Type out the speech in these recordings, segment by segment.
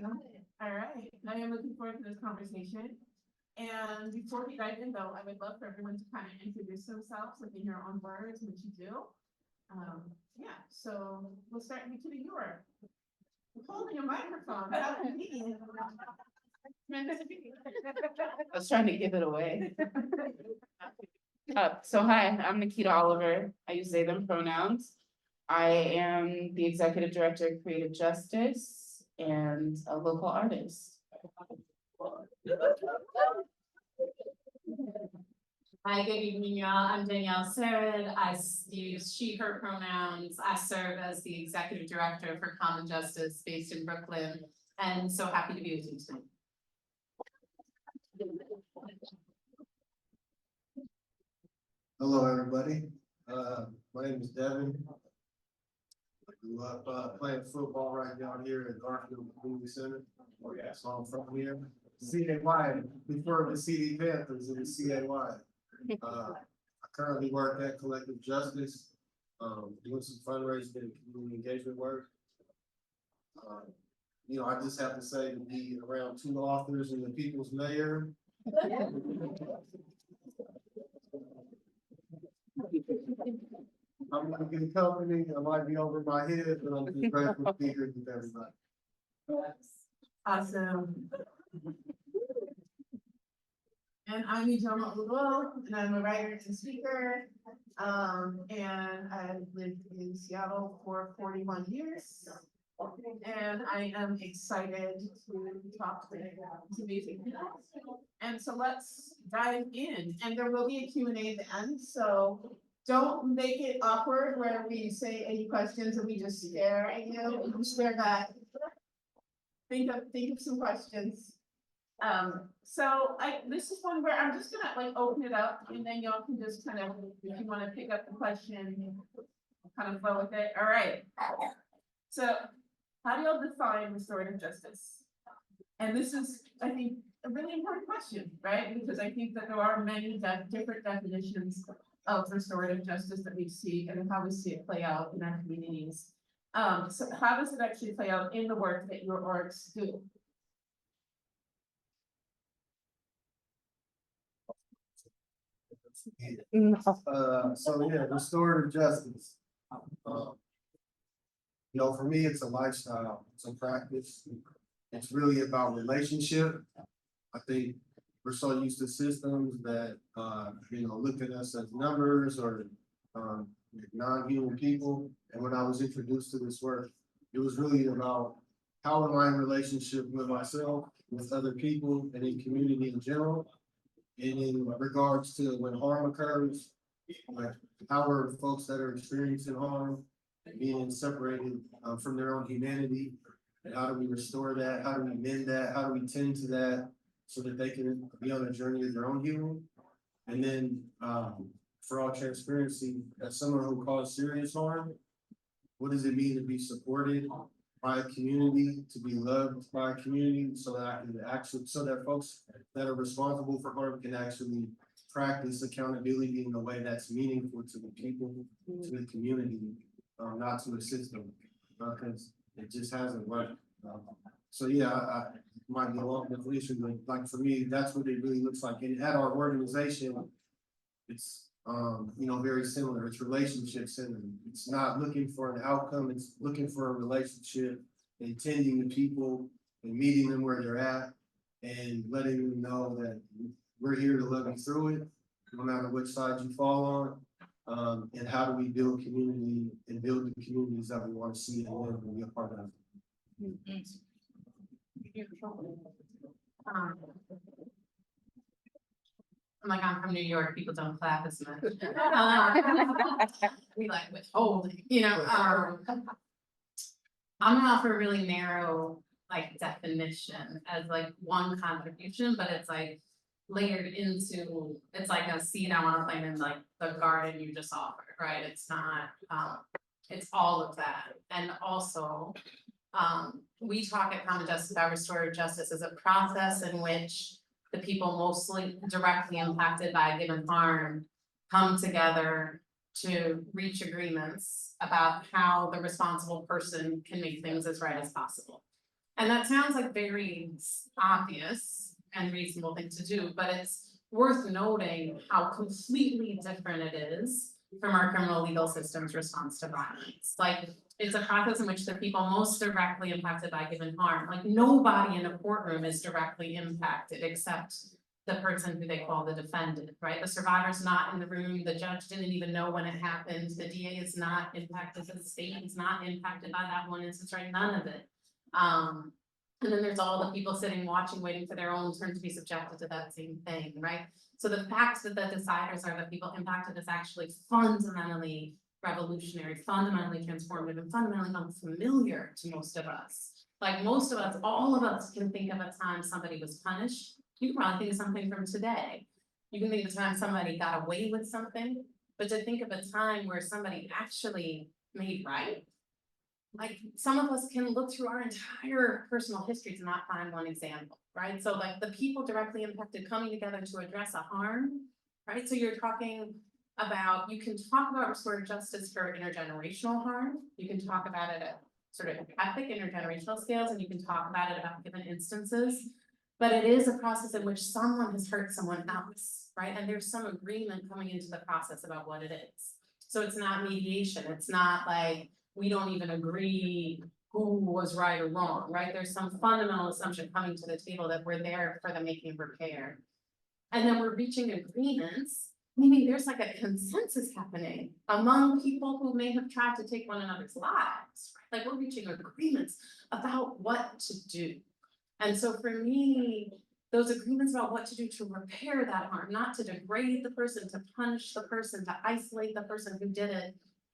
All right, I am looking forward to this conversation. And before we dive in though, I would love for everyone to kind of introduce themselves, like in your own words, what you do. Yeah, so we'll start with Nikkita, you are holding a microphone. How convenient. I was trying to give it away. So hi, I'm Nikkita Oliver. I use they, them pronouns. I am the Executive Director of Creative Justice and a local artist. Hi, good evening, y'all. I'm Danielle. I use she, her pronouns. I serve as the Executive Director for Common Justice based in Brooklyn, and so happy to be with you tonight. Hello, everybody. My name is Devon. I grew up playing football right down here at Garfield Community Center. Oh yeah, so I'm from here. CAY, before the CD Panthers, it was CAY. I currently work at Collective Justice, doing some fundraising and community engagement work. I just have to say to be around two authors and the people's mayor. I'm gonna get a company, I might be over my head, but I'm just grateful to be here with everybody. Awesome. And I'm Ijeoma Oluo, and I'm a writer and speaker. And I've lived in Seattle for 41 years. And I am excited to talk to amazing people. And so let's dive in. And there will be a Q&A at the end, so don't make it awkward where we say any questions and we just stare at you. We stare back. Think of some questions. So this is one where I'm just gonna like open it up and then y'all can just kind of, if you want to pick up the question, kind of flow with it. All right. So how do y'all define restorative justice? And this is, I think, a really important question, right? Because I think that there are many different definitions of restorative justice that we see and how we see it play out in our communities. So how does it actually play out in the work that your orgs do? Restorative justice. For me, it's a lifestyle, it's a practice. It's really about relationship. I think we're so used to systems that, look at us as numbers or non-human people. And when I was introduced to this work, it was really about how am I in relationship with myself, with other people, and in community in general. And in regards to when harm occurs, like how are folks that are experiencing harm being separated from their own humanity, and how do we restore that? How do we mend that? How do we tend to that so that they can be on a journey of their own healing? And then for all transparency, as someone who caused serious harm, what does it mean to be supported by a community, to be loved by a community, so that I can actually, so that folks that are responsible for harm can actually practice accountability in a way that's meaningful to the people, to the community, not to the system, because it just hasn't worked. So yeah, I might be a long definition, but like for me, that's what it really looks like. And at our organization, it's very similar. It's relationship centered. It's not looking for an outcome. It's looking for a relationship and tending to people and meeting them where they're at and letting them know that we're here to love you through it, no matter which side you fall on. And how do we build community and build the communities that we want to see and live and be a part of? I'm from New York, people don't clap as much. We like withholding, I'm gonna offer a really narrow definition as one contribution, but it's layered into, it's like a seed I want to plant in the garden you just offered, right? It's not, it's all of that. And also, we talk at Common Justice about restorative justice as a process in which the people mostly directly impacted by a given harm come together to reach agreements about how the responsible person can make things as right as possible. And that sounds like very obvious and reasonable thing to do, but it's worth noting how completely different it is from our criminal legal system's response to violence. Like, it's a process in which the people most directly impacted by given harm, like nobody in a courtroom is directly impacted except the person who they call the defendant, right? The survivor's not in the room, the judge didn't even know when it happened, the DA is not impacted, the state is not impacted by that one instance, right? None of it. And then there's all the people sitting, watching, waiting for their own turn to be subjected to that same thing, right? So the fact that the deciders are the people impacted is actually fundamentally revolutionary, fundamentally transformative, and fundamentally unfamiliar to most of us. Like most of us, all of us can think of a time somebody was punished. You can probably think of something from today. You can think of a time somebody got away with something, but to think of a time where somebody actually made right. Like some of us can look through our entire personal history to not find one example, right? So like the people directly impacted coming together to address a harm, right? So you're talking about, you can talk about restorative justice for intergenerational harm. You can talk about it at sort of epic intergenerational scales, and you can talk about it about given instances. But it is a process in which someone has hurt someone else, right? And there's some agreement coming into the process about what it is. So it's not mediation. It's not like, we don't even agree who was right or wrong, right? There's some fundamental assumption coming to the table that we're there for the making of repair. And then we're reaching agreements, meaning there's like a consensus happening among people who may have tried to take one another's lives, right? Like we're reaching agreements about what to do. And so for me, those agreements about what to do to repair that harm, not to degrade the person, to punish the person, to isolate the person who did it,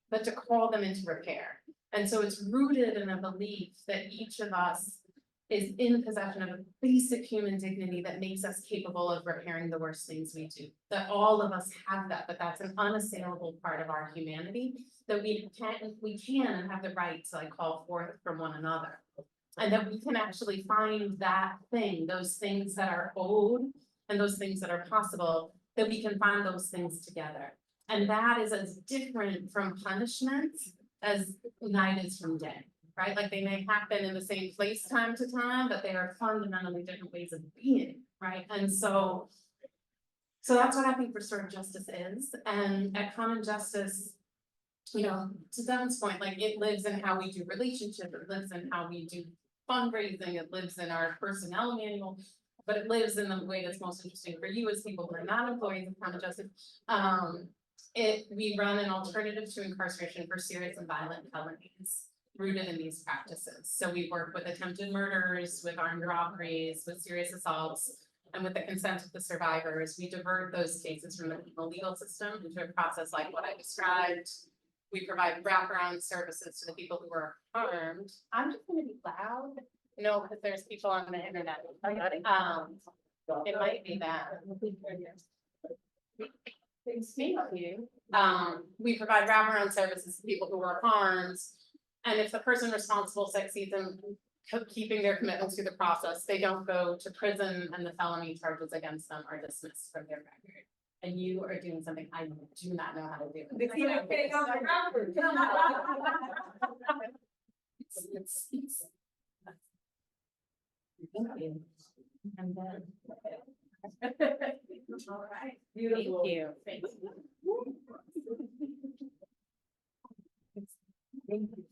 but to call them into repair. And so it's rooted in a belief that each of us is in possession of a basic human dignity that makes us capable of repairing the worst things we do. That all of us have that, but that's an unassailable part of our humanity that we can and have the right to like call forth from one another. And that we can actually find that thing, those things that are owed and those things that are possible, that we can find those things together. And that is as different from punishment as night is from day, right? Like they may happen in the same place time to time, but they are fundamentally different ways of being, right? And so that's what I think restorative justice is. And at Common Justice, you know, to Devon's point, like it lives in how we do relationships, it lives in how we do fundraising, it lives in our personnel manual, but it lives in the way that's most interesting for you as people who are not employees of Common Justice. We run an alternative to incarceration for serious and violent felonies rooted in these practices. So we work with attempted murders, with armed robberies, with serious assaults, and with the consent of the survivors. We divert those cases from the criminal legal system into a process like what I described. We provide wraparound services to the people who are harmed. I'm just gonna be loud. No, because there's people on the internet. It might be that. Thank you. We provide wraparound services to people who are harmed. And if the person responsible succeeds in keeping their commitments through the process, they don't go to prison and the felony charges against them are dismissed from their record. And you are doing something I do not know how to do. Thank you. And then. All right. Beautiful. Thank you. Thank you.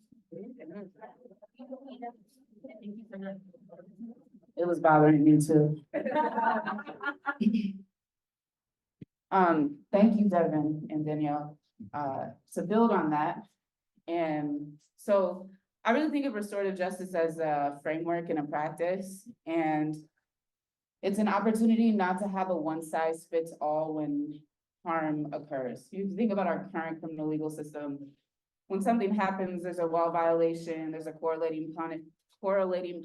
It was bothering me too. Thank you, Devon and Danielle, to build on that. And so I really think of restorative justice as a framework and a practice, and it's an opportunity not to have a one size fits all when harm occurs. You think about our current criminal legal system. When something happens, there's a law violation, there's a correlating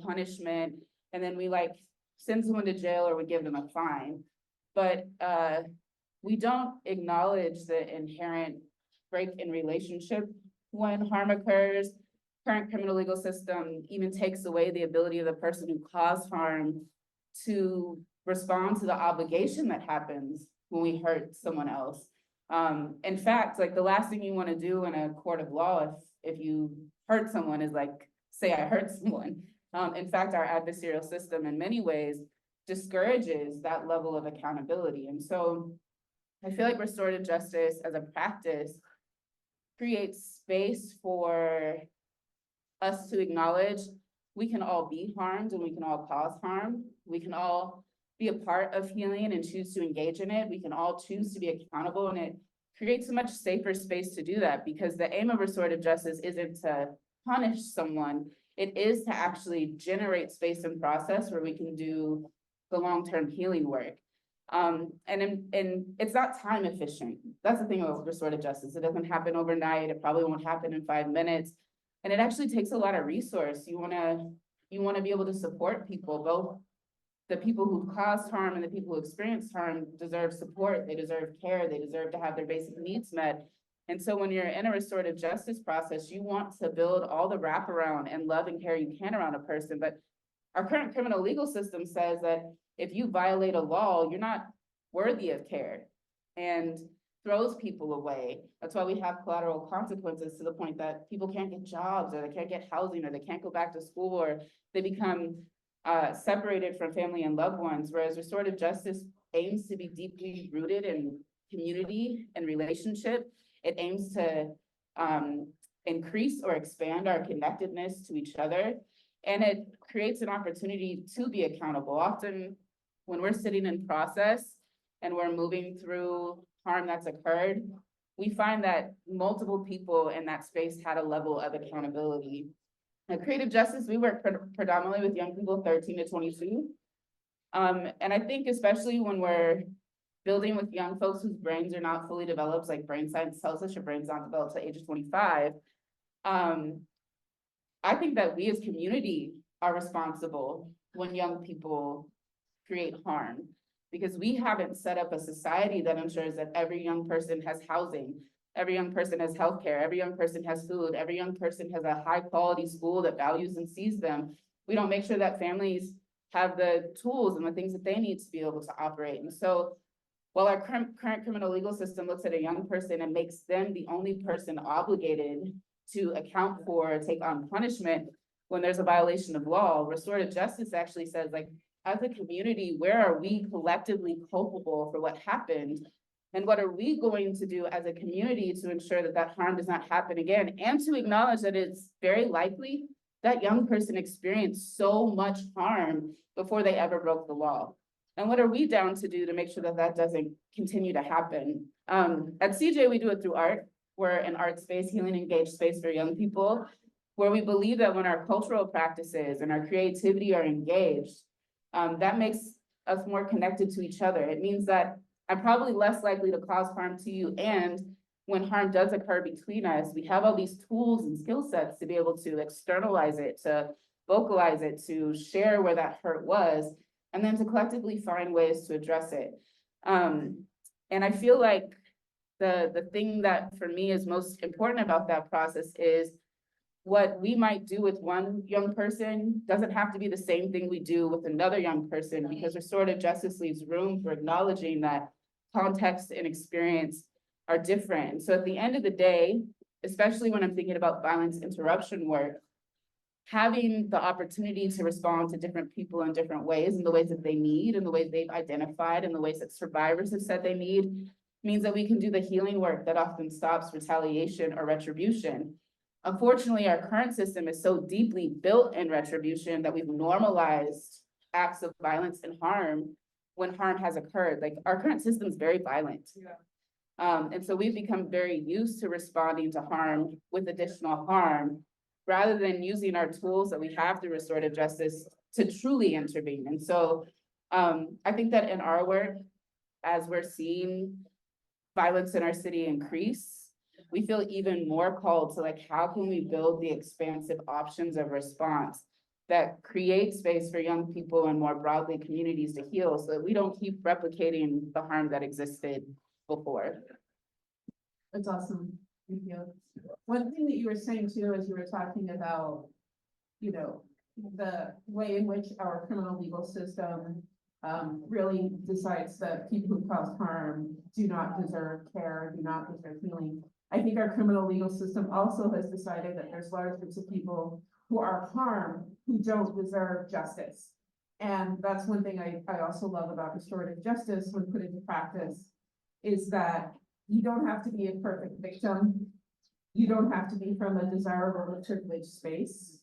punishment, and then we like send someone to jail or we give them a fine. But we don't acknowledge the inherent break in relationship when harm occurs. Current criminal legal system even takes away the ability of the person who caused harm to respond to the obligation that happens when we hurt someone else. In fact, like the last thing you want to do in a court of law if you hurt someone is like say I hurt someone. In fact, our adversarial system in many ways discourages that level of accountability. And so I feel like restorative justice as a practice creates space for us to acknowledge we can all be harmed and we can all cause harm. We can all be a part of healing and choose to engage in it. We can all choose to be accountable, and it creates a much safer space to do that, because the aim of restorative justice isn't to punish someone. It is to actually generate space and process where we can do the long-term healing work. And it's not time efficient. That's the thing with restorative justice. It doesn't happen overnight. It probably won't happen in 5 minutes. And it actually takes a lot of resource. You wanna be able to support people. Both the people who caused harm and the people who experienced harm deserve support. They deserve care. They deserve to have their basic needs met. And so when you're in a restorative justice process, you want to build all the wraparound and love and care you can around a person. But our current criminal legal system says that if you violate a law, you're not worthy of care, and throws people away. That's why we have collateral consequences, to the point that people can't get jobs, or they can't get housing, or they can't go back to school, or they become separated from family and loved ones. Whereas restorative justice aims to be deeply rooted in community and relationship. It aims to increase or expand our connectedness to each other. And it creates an opportunity to be accountable. Often when we're sitting in process and we're moving through harm that's occurred, we find that multiple people in that space had a level of accountability. At Creative Justice, we work predominantly with young people 13 to 22. And I think especially when we're building with young folks whose brains are not fully developed, like brain science tells us your brain's not developed at the age of 25. I think that we as community are responsible when young people create harm, because we haven't set up a society that ensures that every young person has housing, every young person has healthcare, every young person has food, every young person has a high quality school that values and sees them. We don't make sure that families have the tools and the things that they need to be able to operate. And so while our current criminal legal system looks at a young person and makes them the only person obligated to account for, take on punishment when there's a violation of law, restorative justice actually says, like, as a community, where are we collectively culpable for what happened? And what are we going to do as a community to ensure that that harm does not happen again? And to acknowledge that it's very likely that young person experienced so much harm before they ever broke the law. And what are we down to do to make sure that that doesn't continue to happen? At CJ, we do it through art. We're an art space, healing engaged space for young people, where we believe that when our cultural practices and our creativity are engaged, that makes us more connected to each other. It means that I'm probably less likely to cause harm to you. And when harm does occur between us, we have all these tools and skill sets to be able to externalize it, to vocalize it, to share where that hurt was, and then to collectively find ways to address it. And I feel like the thing that for me is most important about that process is what we might do with one young person doesn't have to be the same thing we do with another young person, because restorative justice leaves room for acknowledging that context and experience are different. And so at the end of the day, especially when I'm thinking about violence interruption work, having the opportunity to respond to different people in different ways, in the ways that they need, in the ways they've identified, in the ways that survivors have said they need, means that we can do the healing work that often stops retaliation or retribution. Unfortunately, our current system is so deeply built in retribution that we've normalized acts of violence and harm when harm has occurred. Like, our current system is very violent. And so we've become very used to responding to harm with additional harm, rather than using our tools that we have through restorative justice to truly intervene. And so I think that in our work, as we're seeing violence in our city increase, we feel even more called to, like, how can we build the expansive options of response that create space for young people and more broadly communities to heal, so that we don't keep replicating the harm that existed before. That's awesome. Thank you. One thing that you were saying too, as you were talking about, you know, the way in which our criminal legal system really decides that people who cause harm do not deserve care, do not deserve healing. I think our criminal legal system also has decided that there's large groups of people who are harmed, who don't deserve justice. And that's one thing I also love about restorative justice when put into practice, is that you don't have to be a perfect victim. You don't have to be from a desirable or privileged space.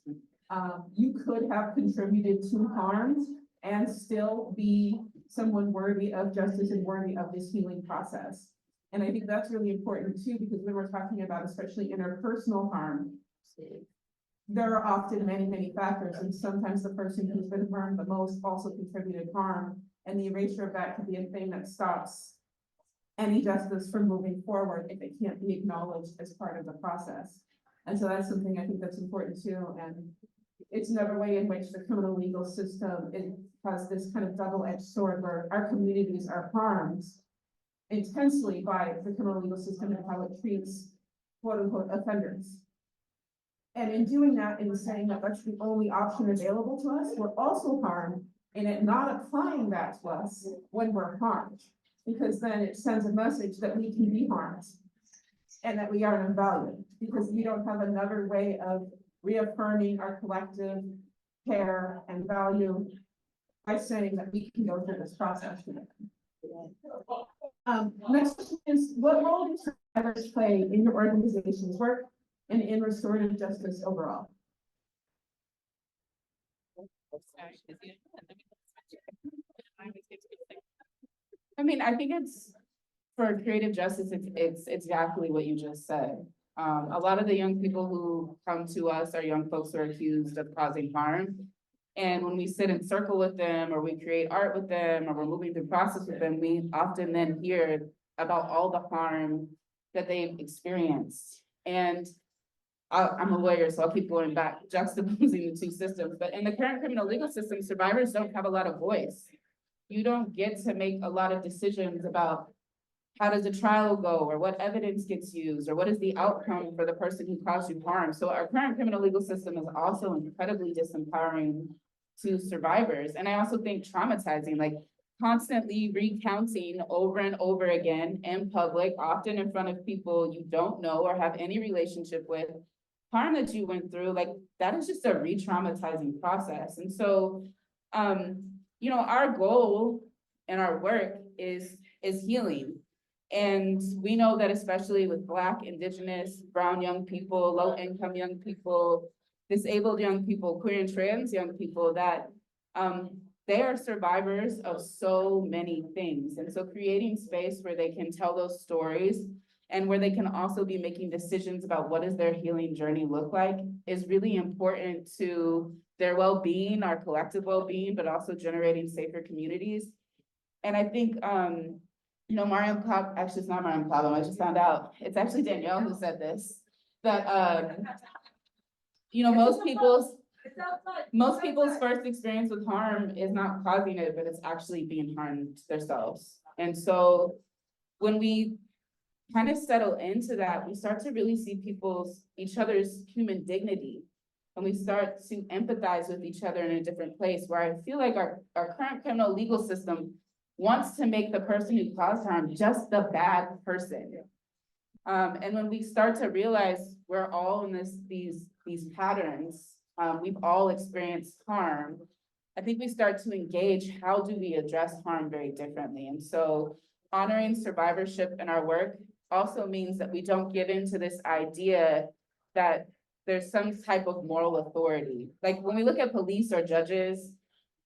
You could have contributed to harm and still be someone worthy of justice and worthy of this healing process. And I think that's really important too, because when we're talking about especially interpersonal harm, there are often many, many factors, and sometimes the person who's been harmed the most also contributed harm, and the erasure of that could be a thing that stops any justice from moving forward if it can't be acknowledged as part of the process. And so that's something I think that's important too, and it's another way in which the criminal legal system has this kind of double-edged sword where our communities are harmed intensely by the criminal legal system and how it treats quote-unquote offenders. And in doing that, in saying that that's the only option available to us, we're also harmed in it not applying that to us when we're harmed, because then it sends a message that we can be harmed and that we aren't valued, because we don't have another way of reaffirming our collective care and value by saying that we can go through this process. Next question is, what role do survivors play in your organization's work and in restorative justice overall? I mean, I think it's, for creative justice, it's exactly what you just said. A lot of the young people who come to us are young folks who are accused of causing harm. And when we sit in circle with them, or we create art with them, or we're moving through process with them, we often then hear about all the harm that they've experienced. And I'm a lawyer, so I'll keep going back, juxtaposing the two systems. But in the current criminal legal system, survivors don't have a lot of voice. You don't get to make a lot of decisions about how does a trial go, or what evidence gets used, or what is the outcome for the person who caused you harm. So our current criminal legal system is also incredibly disempowering to survivors. And I also think traumatizing, like constantly recounting over and over again in public, often in front of people you don't know or have any relationship with, harm that you went through, like that is just a re-traumatizing process. And so, you know, our goal in our work is healing. And we know that especially with Black, Indigenous, Brown young people, low-income young people, disabled young people, queer and trans young people, that they are survivors of so many things. And so creating space where they can tell those stories and where they can also be making decisions about what does their healing journey look like is really important to their well-being, our collective well-being, but also generating safer communities. And I think, you know, actually it's not Mariam Cobham, I just found out, it's actually Danielle who said this, that, you know, most people's first experience with harm is not causing it, but it's actually being harmed themselves. And so when we kind of settle into that, we start to really see each other's human dignity. And we start to empathize with each other in a different place, where I feel like our current criminal legal system wants to make the person who caused harm just the bad person. And when we start to realize we're all in these patterns, we've all experienced harm, I think we start to engage, how do we address harm very differently? And so honoring survivorship in our work also means that we don't give into this idea that there's some type of moral authority. Like when we look at police or judges,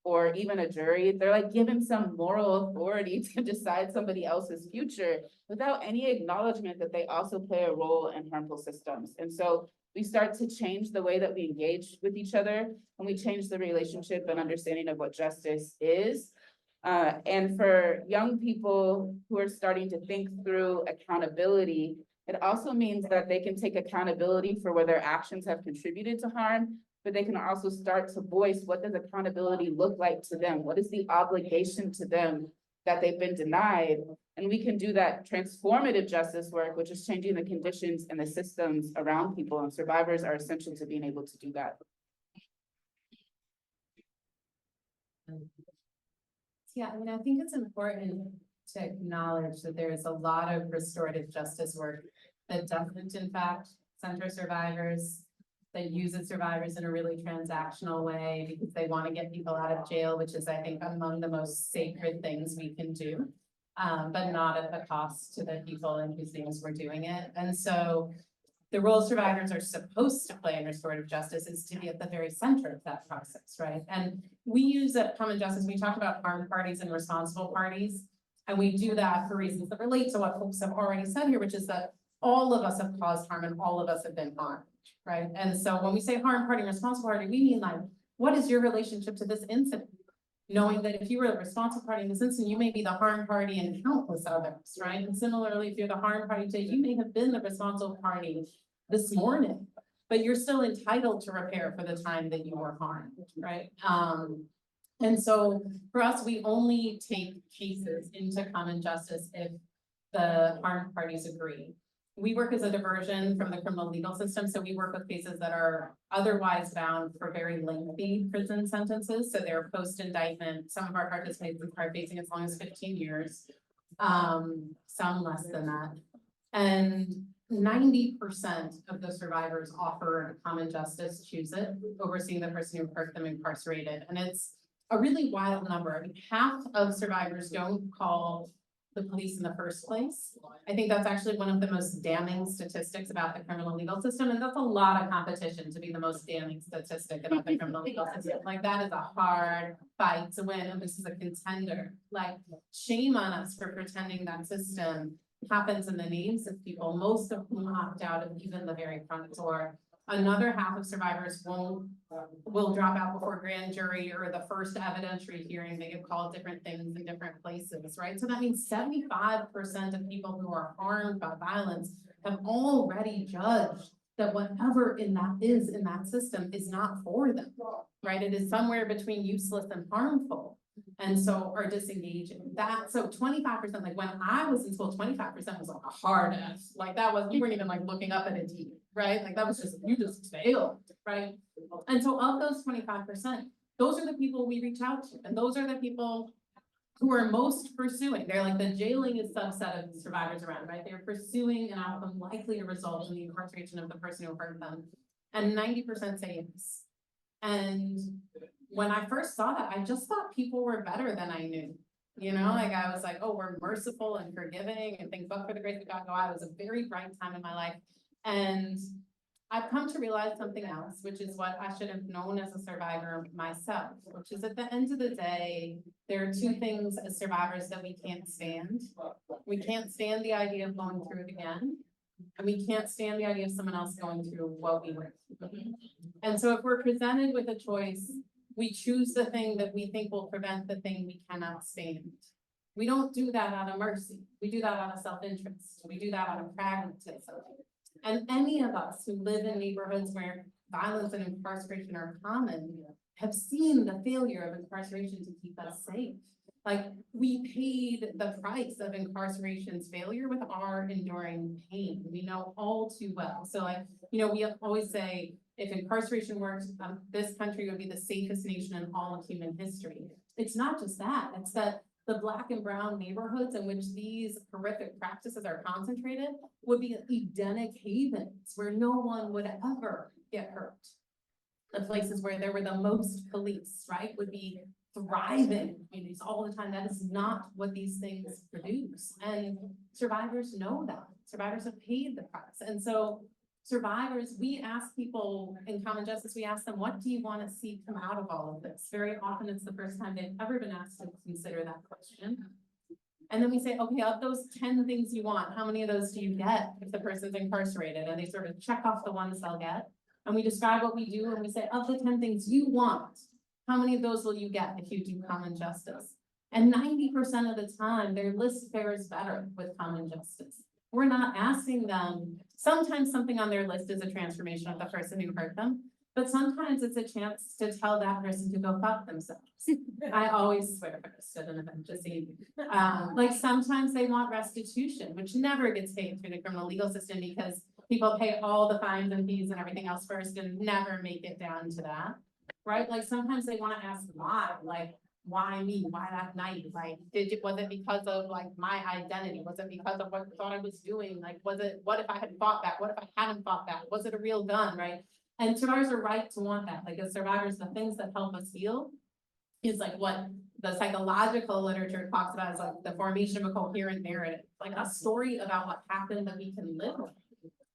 or even a jury, they're like given some moral authority to decide somebody else's future without any acknowledgement that they also play a role in harmful systems. And so we start to change the way that we engage with each other, and we change the relationship and understanding of what justice is. And for young people who are starting to think through accountability, it also means that they can take accountability for where their actions have contributed to harm, but they can also start to voice, what does accountability look like to them? What is the obligation to them that they've been denied? And we can do that transformative justice work, which is changing the conditions and the systems around people, and survivors are essential to being able to do that. Yeah, I mean, I think it's important to acknowledge that there's a lot of restorative justice work that doesn't, in fact, center survivors. that uses survivors in a really transactional way because they want to get people out of jail, which is, I think, among the most sacred things we can do. But not at the cost to the people in whose names we're doing it. And so the role survivors are supposed to play in restorative justice is to be at the very center of that process, right? And we use at Common Justice, we talk about harmed parties and responsible parties. And we do that for reasons that relate to what folks have already said here, which is that all of us have caused harm and all of us have been harmed, right? And so when we say harmed party and responsible party, we mean like, what is your relationship to this incident? Knowing that if you were the responsible party in this instance, you may be the harmed party and countless others, right? And similarly, if you're the harmed party today, you may have been the responsible party this morning, but you're still entitled to repair for the time that you were harmed, right? And so for us, we only take cases into Common Justice if the harmed parties agree. We work as a diversion from the criminal legal system, so we work with cases that are otherwise bound for very lengthy prison sentences. So they're post-indictment. Some of our participants are facing as long as 15 years, some less than that. And 90% of the survivors offered Common Justice choose it, overseeing the person who hurt them incarcerated. And it's a really wild number. I mean, half of survivors don't call the police in the first place. I think that's actually one of the most damning statistics about the criminal legal system. And that's a lot of competition to be the most damning statistic about the criminal legal system. Like that is a hard fight to win. And this is a contender. Like shame on us for pretending that system happens in the names of people, most of whom opt out of even the very front door. Another half of survivors will drop out before grand jury or the first evidentiary hearing. They get called different things in different places, right? So that means 75% of people who are harmed by violence have already judged that whatever in that system is not for them, right? It is somewhere between useless and harmful. And so are disengaging that. So 25%, like when I was in school, 25% was like a hard F. Like that was, you weren't even like looking up at a D, right? Like that was just, you just failed, right? And so of those 25%, those are the people we reach out to. And those are the people who are most pursuing. They're like the jailing is subset of survivors around, right? They're pursuing an outcome likely to result in the incarceration of the person who hurt them. And 90% say yes. And when I first saw that, I just thought people were better than I knew. You know, like I was like, oh, we're merciful and forgiving and things, but for the grace of God, go out. It was a very bright time in my life. And I've come to realize something else, which is what I should have known as a survivor myself, which is at the end of the day, there are two things as survivors that we can't stand. We can't stand the idea of going through it again. And we can't stand the idea of someone else going through what we went through. And so if we're presented with a choice, we choose the thing that we think will prevent the thing we cannot stand. We don't do that out of mercy. We do that out of self-interest. We do that out of pragmatism. And any of us who live in neighborhoods where violence and incarceration are common have seen the failure of incarceration to keep us safe. Like we paid the price of incarceration's failure with our enduring pain. We know all too well. So like, you know, we always say, if incarceration works, this country would be the safest nation in all of human history. It's not just that, it's that the Black and brown neighborhoods in which these horrific practices are concentrated would be Edenic havens where no one would ever get hurt. The places where there were the most police, right, would be thriving communities all the time. That is not what these things produce. And survivors know that. Survivors have paid the price. And so survivors, we ask people in Common Justice, we ask them, what do you want to see come out of all of this? Very often it's the first time they've ever been asked to consider that question. And then we say, okay, of those 10 things you want, how many of those do you get if the person's incarcerated? And they sort of check off the ones they'll get. And we describe what we do and we say, of the 10 things you want, how many of those will you get if you do Common Justice? And 90% of the time, their list fares better with Common Justice. We're not asking them, sometimes something on their list is a transformation of the person who hurt them, but sometimes it's a chance to tell that person to go fuck themselves. I always swear first at an event, just so you know. Like sometimes they want restitution, which never gets paid through the criminal legal system because people pay all the fines and fees and everything else first and never make it down to that, right? Like sometimes they want to ask why, like, why me? Why that night? Like, was it because of like my identity? Was it because of what I thought I was doing? Like, what if I had fought back? What if I hadn't fought back? Was it a real gun, right? And survivors are right to want that, like as survivors, the things that help us heal is like what the psychological literature talks about, is like the formation of a coherent narrative, like a story about what happened that we can live with.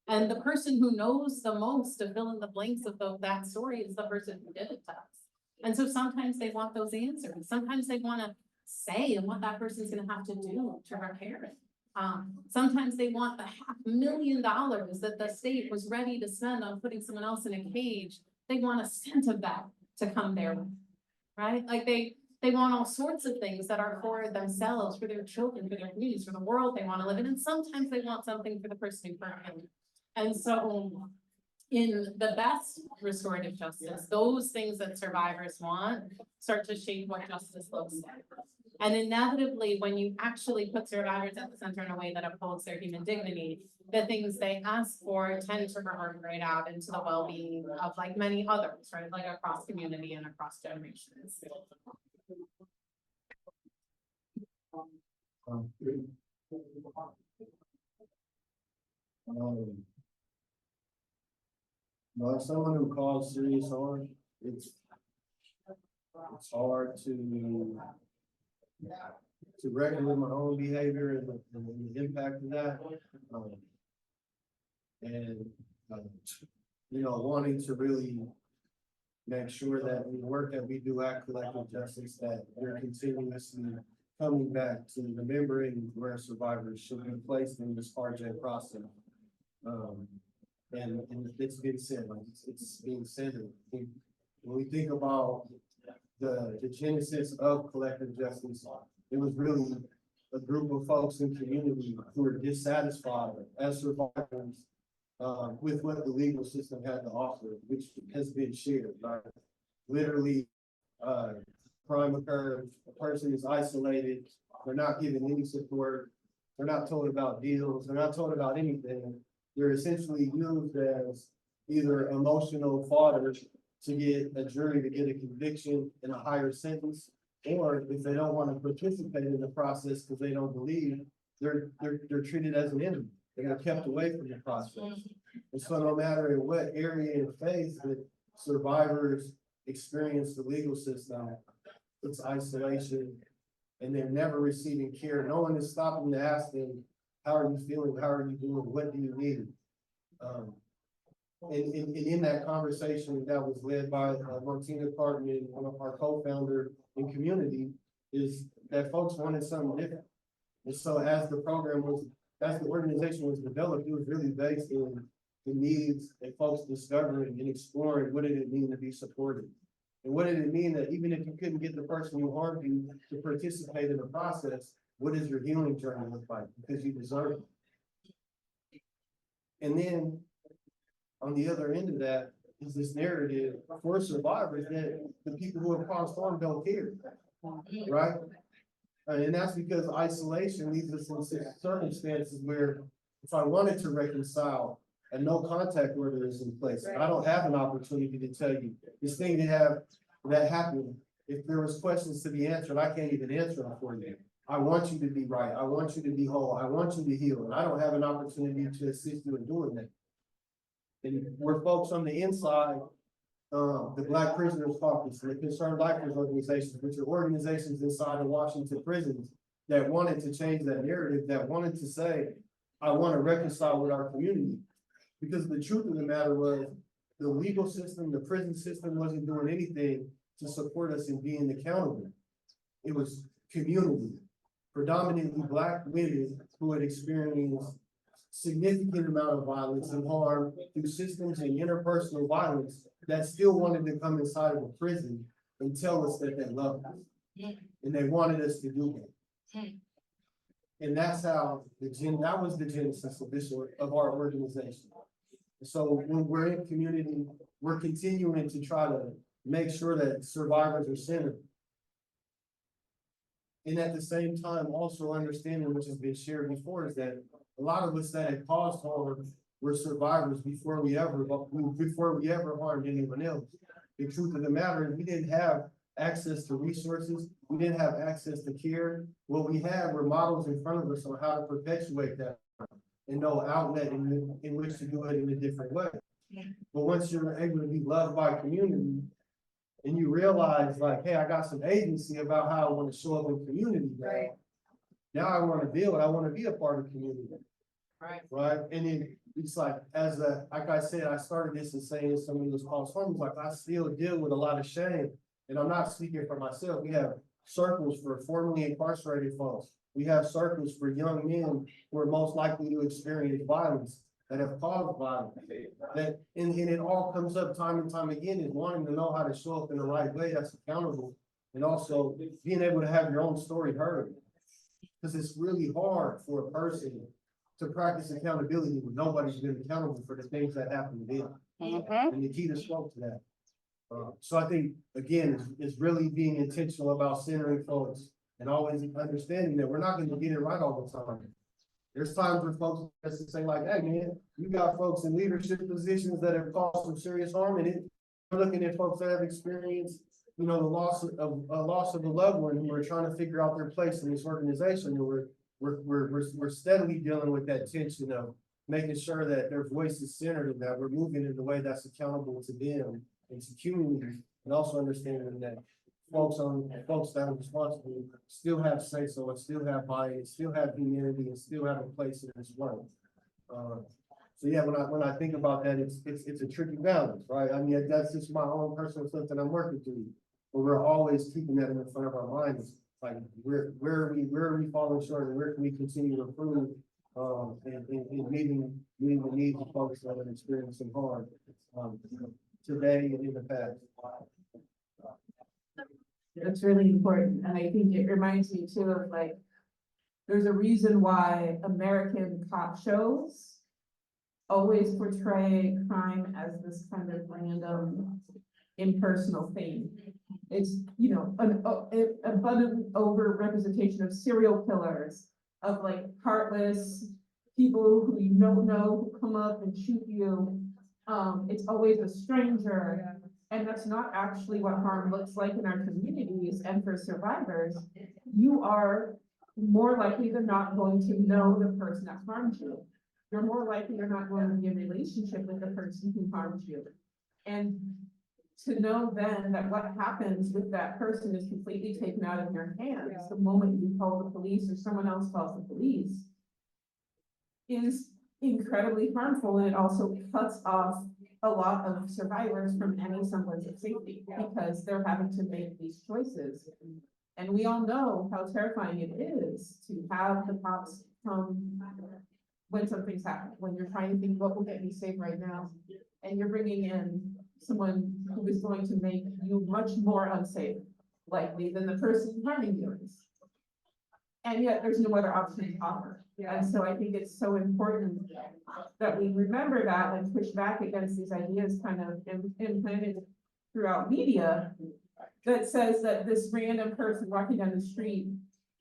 And the person who knows the most to fill in the blanks of that story is the person who did it to us. And so sometimes they want those answers, sometimes they wanna say what that person's gonna have to do to repair it. Sometimes they want the $500,000 that the state was ready to spend on putting someone else in a cage. They want a cent of that to come their way, right? Like they want all sorts of things that are for themselves, for their children, for their communities, for the world they want to live in. And sometimes they want something for the person who hurt them. And so in the best restorative justice, those things that survivors want start to shape what justice looks like. And inevitably, when you actually put survivors at the center in a way that upholds their human dignity, the things they ask for tend to reverberate out into the well-being of like many others, right? Like across community and across generations. Well, someone who caused serious harm, it's hard to reckon with my own behavior and the impact of that. You know, wanting to really make sure that the work that we do at collective justice, that we're continuously coming back to remembering where survivors should be placed in this RJ process. And it's been said, like it's being said. When we think about the genesis of collective justice, it was really a group of folks in community who were dissatisfied as survivors with what the legal system had to offer, which has been shared, right? Literally, crime occurs, a person is isolated, they're not given any support, they're not told about deals, they're not told about anything. They're essentially used as either emotional fodder to get a jury to get a conviction and a higher sentence, or if they don't want to participate in the process because they don't believe, they're treated as an enemy. They're kept away from the process. And so no matter in what area and phase that survivors experience the legal system, it's isolation, and they're never receiving care. No one is stopping to ask them, how are you feeling? How are you doing? What do you need? And in that conversation that was led by Martina Carton and one of our co-founder in community, is that folks wanted something different. And so as the organization was developed, it was really based on the needs and folks discovering and exploring what did it mean to be supported. And what did it mean that even if you couldn't get the person who harmed you to participate in the process, what does your healing journey look like? Because you deserve it. And then on the other end of that is this narrative for survivors that the people who have caused harm don't care, right? And that's because isolation leads us in circumstances where if I wanted to reconcile, a no contact order is in place. I don't have an opportunity to tell you this thing that happened. If there was questions to be answered, I can't even answer them for you. I want you to be right. I want you to be whole. I want you to heal. And I don't have an opportunity to assist you in doing that. And we're folks on the inside, the Black Prisoners Caucus, and the Concerned Lifers organizations, which are organizations inside of Washington prisons that wanted to change that narrative, that wanted to say, I want to reconcile with our community. Because the truth of the matter was, the legal system, the prison system wasn't doing anything to support us in being accountable. It was community, predominantly Black women who had experienced significant amount of violence and harm through systems and interpersonal violence that still wanted to come inside of a prison and tell us that they loved us. And they wanted us to do that. And that's how that was the genesis of our organization. So when we're in community, we're continuing to try to make sure that survivors are centered. And at the same time, also understanding, which has been shared before, is that a lot of us that had caused harm were survivors before we ever harmed anyone else. The truth of the matter is we didn't have access to resources. We didn't have access to care. What we had were models in front of us on how to perpetuate that and no outlet in which to do it in a different way. But once you're able to be loved by community, and you realize like, hey, I got some agency about how I want to show up in community now. Right. Now I want to build, I want to be a part of community, Right. right? And then it's like, like I said, I started this and saying some of those calls home, like I still deal with a lot of shame. And I'm not speaking for myself. We have circles for formerly incarcerated folks. We have circles for young men who are most likely to experience violence, that have caused violence. And it all comes up time and time again, is wanting to know how to show up in the right way that's accountable. And also being able to have your own story heard. Because it's really hard for a person to practice accountability when nobody's been accountable for the things that happen to them. Mhm. And Nikkita spoke to that. So I think, again, it's really being intentional about centering folks and always understanding that we're not gonna get it right all the time. There's times where folks just say like, hey, man, you got folks in leadership positions that have caused some serious harm, and we're looking at folks that have experienced, the loss of a loved one who are trying to figure out their place in this organization. And we're steadily dealing with that tension of making sure that their voice is centered and that we're moving in the way that's accountable to them and to communities, and also understanding that folks that are responsible still have say so, and still have buy-in, still have humanity, and still have a place in this world. So yeah, when I think about that, it's a tricky balance, right? I mean, that's just my own personal stuff that I'm working through. But we're always keeping that in the front of our minds, like where are we falling short, and where can we continue to improve? In meeting the needs of folks that are experiencing harm, today and in the past. That's really important, and I think it reminds me too of like, there's a reason why American cop shows always portray crime as this kind of random, impersonal thing. It's, an abundant over representation of serial killers, of like heartless people who you don't know who come up and shoot you. It's always a stranger. And that's not actually what harm looks like in our communities. And for survivors, you are more likely than not going to know the person that harmed you. You're more likely you're not going to be in a relationship with the person who harmed you. And to know then that what happens with that person is completely taken out of your hands the moment you call the police or someone else calls the police is incredibly harmful, and it also cuts off a lot of survivors from any semblance of safety because they're having to make these choices. And we all know how terrifying it is to have the cops come when something's happened, when you're trying to think what will get me safe right now, and you're bringing in someone who is going to make you much more unsafe, likely, than the person harming you is. And yet there's no other option to offer. And so I think it's so important that we remember that and push back against these ideas kind of implanted throughout media that says that this random person walking down the street,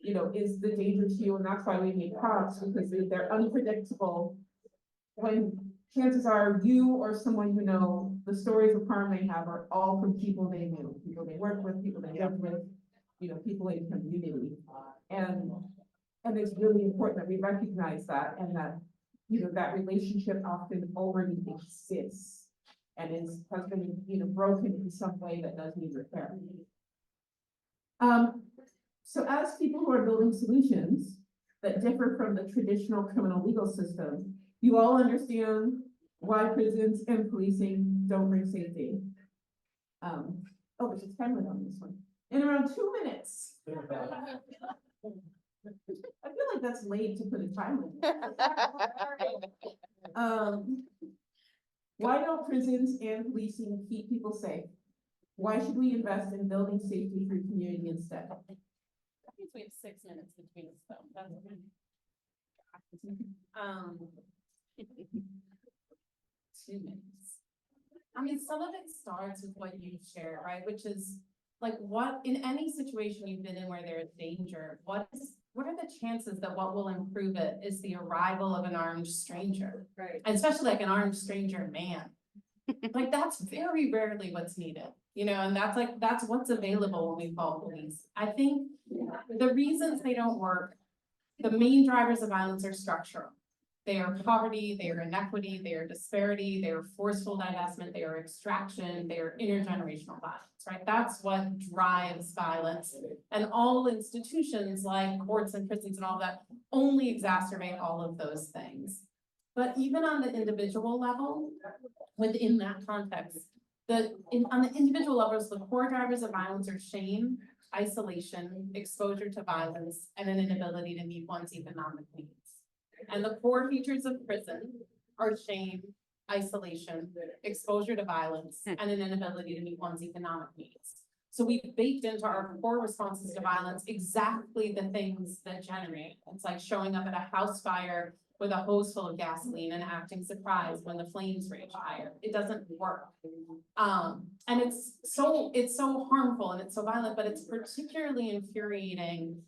is the danger to you, and that's why we need cops, because they're unpredictable. When chances are you or someone the stories of harm they have are all from people they knew, people they worked with, people they lived with, people in community. And it's really important that we recognize that, and that, that relationship often already exists and has been, broken in some way that does need repair. So as people who are building solutions that differ from the traditional criminal legal system, you all understand why prisons and policing don't bring safety. There's a time limit on this one. In around 2 minutes. I feel like that's late to put a time limit. Why don't prisons and policing keep people safe? Why should we invest in building safety through community instead? That means we have 6 minutes between us, though. That's okay. 2 minutes. I mean, some of it starts with what you share, right? Which is like, what in any situation you've been in where there is danger, what are the chances that what will improve it is the arrival of an armed stranger? Right. And especially like an armed stranger man. Like, that's very rarely what's needed, and that's what's available when we call police. I think the reasons they don't work, the main drivers of violence are structural. They are poverty, they are inequity, they are disparity, they are forceful divestment, they are extraction, they are intergenerational violence, right? That's what drives violence. And all institutions like courts and prisons and all that only exacerbate all of those things. But even on the individual level, within that context, on the individual levels, the core drivers of violence are shame, isolation, exposure to violence, and an inability to meet one's economic needs. And the core features of prison are shame, isolation, exposure to violence, and an inability to meet one's economic needs. So we baked into our core responses to violence exactly the things that generate. It's like showing up at a house fire with a hose full of gasoline and acting surprised when the flames rage higher. It doesn't work. And it's so harmful and it's so violent, but it's particularly infuriating.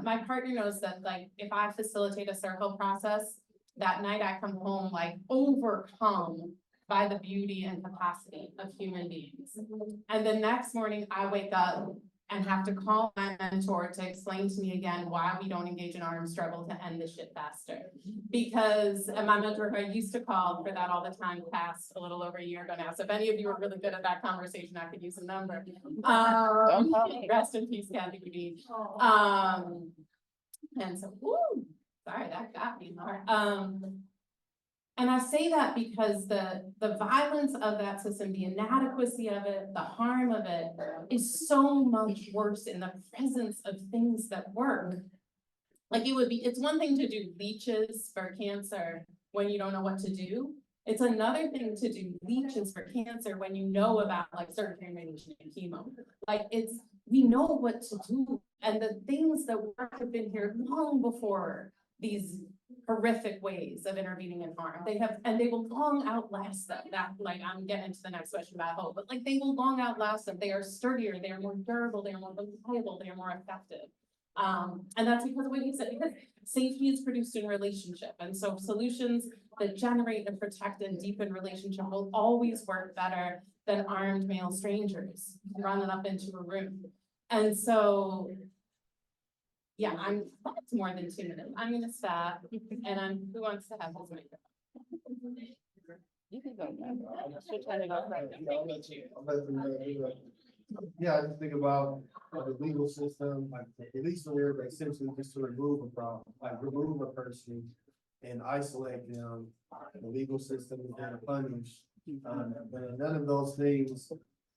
My partner knows that, like, if I facilitate a circle process, that night I come home like overcome by the beauty and capacity of human beings. And the next morning I wake up and have to call my mentor to explain to me again why we don't engage in armed struggle to end this shit faster. Because, and my mentor who I used to call for that all the time passed a little over a year ago now. So if any of you are really good at that conversation, I could use a number. Rest in peace, Kathy Goody. And so, woo, sorry, that got me hard. And I say that because the violence of that system, the inadequacy of it, the harm of it is so much worse in the presence of things that work. Like it's one thing to do leeches for cancer when you don't know what to do. It's another thing to do leeches for cancer when you know about like surgery, radiation, and chemo. Like we know what to do. And the things that work have been here long before these horrific ways of intervening in harm. They will long outlast them. That, like, I'm getting to the next question about hope, but like they will long outlast them. They are sturdier, they are more durable, they are more reliable, they are more effective. And that's because of what you said, because safety is produced in relationship. And so solutions that generate and protect and deepen relationship will always work better than armed male strangers running up into a room. And so, yeah, that's more than 2 minutes. I'm gonna stop, and who wants to have his microphone? You can go. She's trying to go first. Yeah, I just think about the legal system, like the police are there essentially just to remove a problem, like remove a person and isolate them. The legal system is there to punish. But none of those things,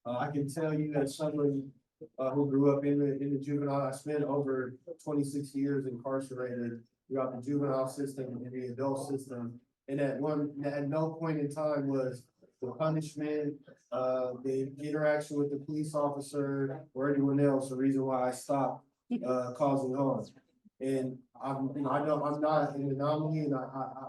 I can tell you as someone who grew up in the juvenile, I spent over 26 years incarcerated throughout the juvenile system and the adult system. And at no point in time was the punishment, the interaction with the police officer or anyone else the reason why I stopped causing harm. And I'm not an anomaly, and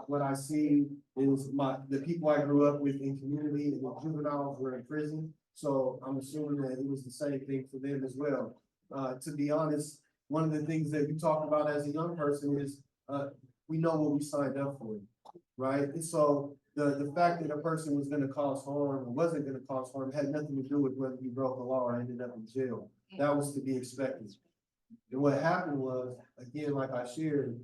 what I see is the people I grew up with in community and the juveniles were in prison. So I'm assuming that it was the same thing for them as well. To be honest, one of the things that you talk about as a young person is we know what we signed up for, right? And so the fact that a person was going to cause harm or wasn't going to cause harm had nothing to do with whether you broke the law or ended up in jail. That was to be expected. And what happened was, again, like I shared,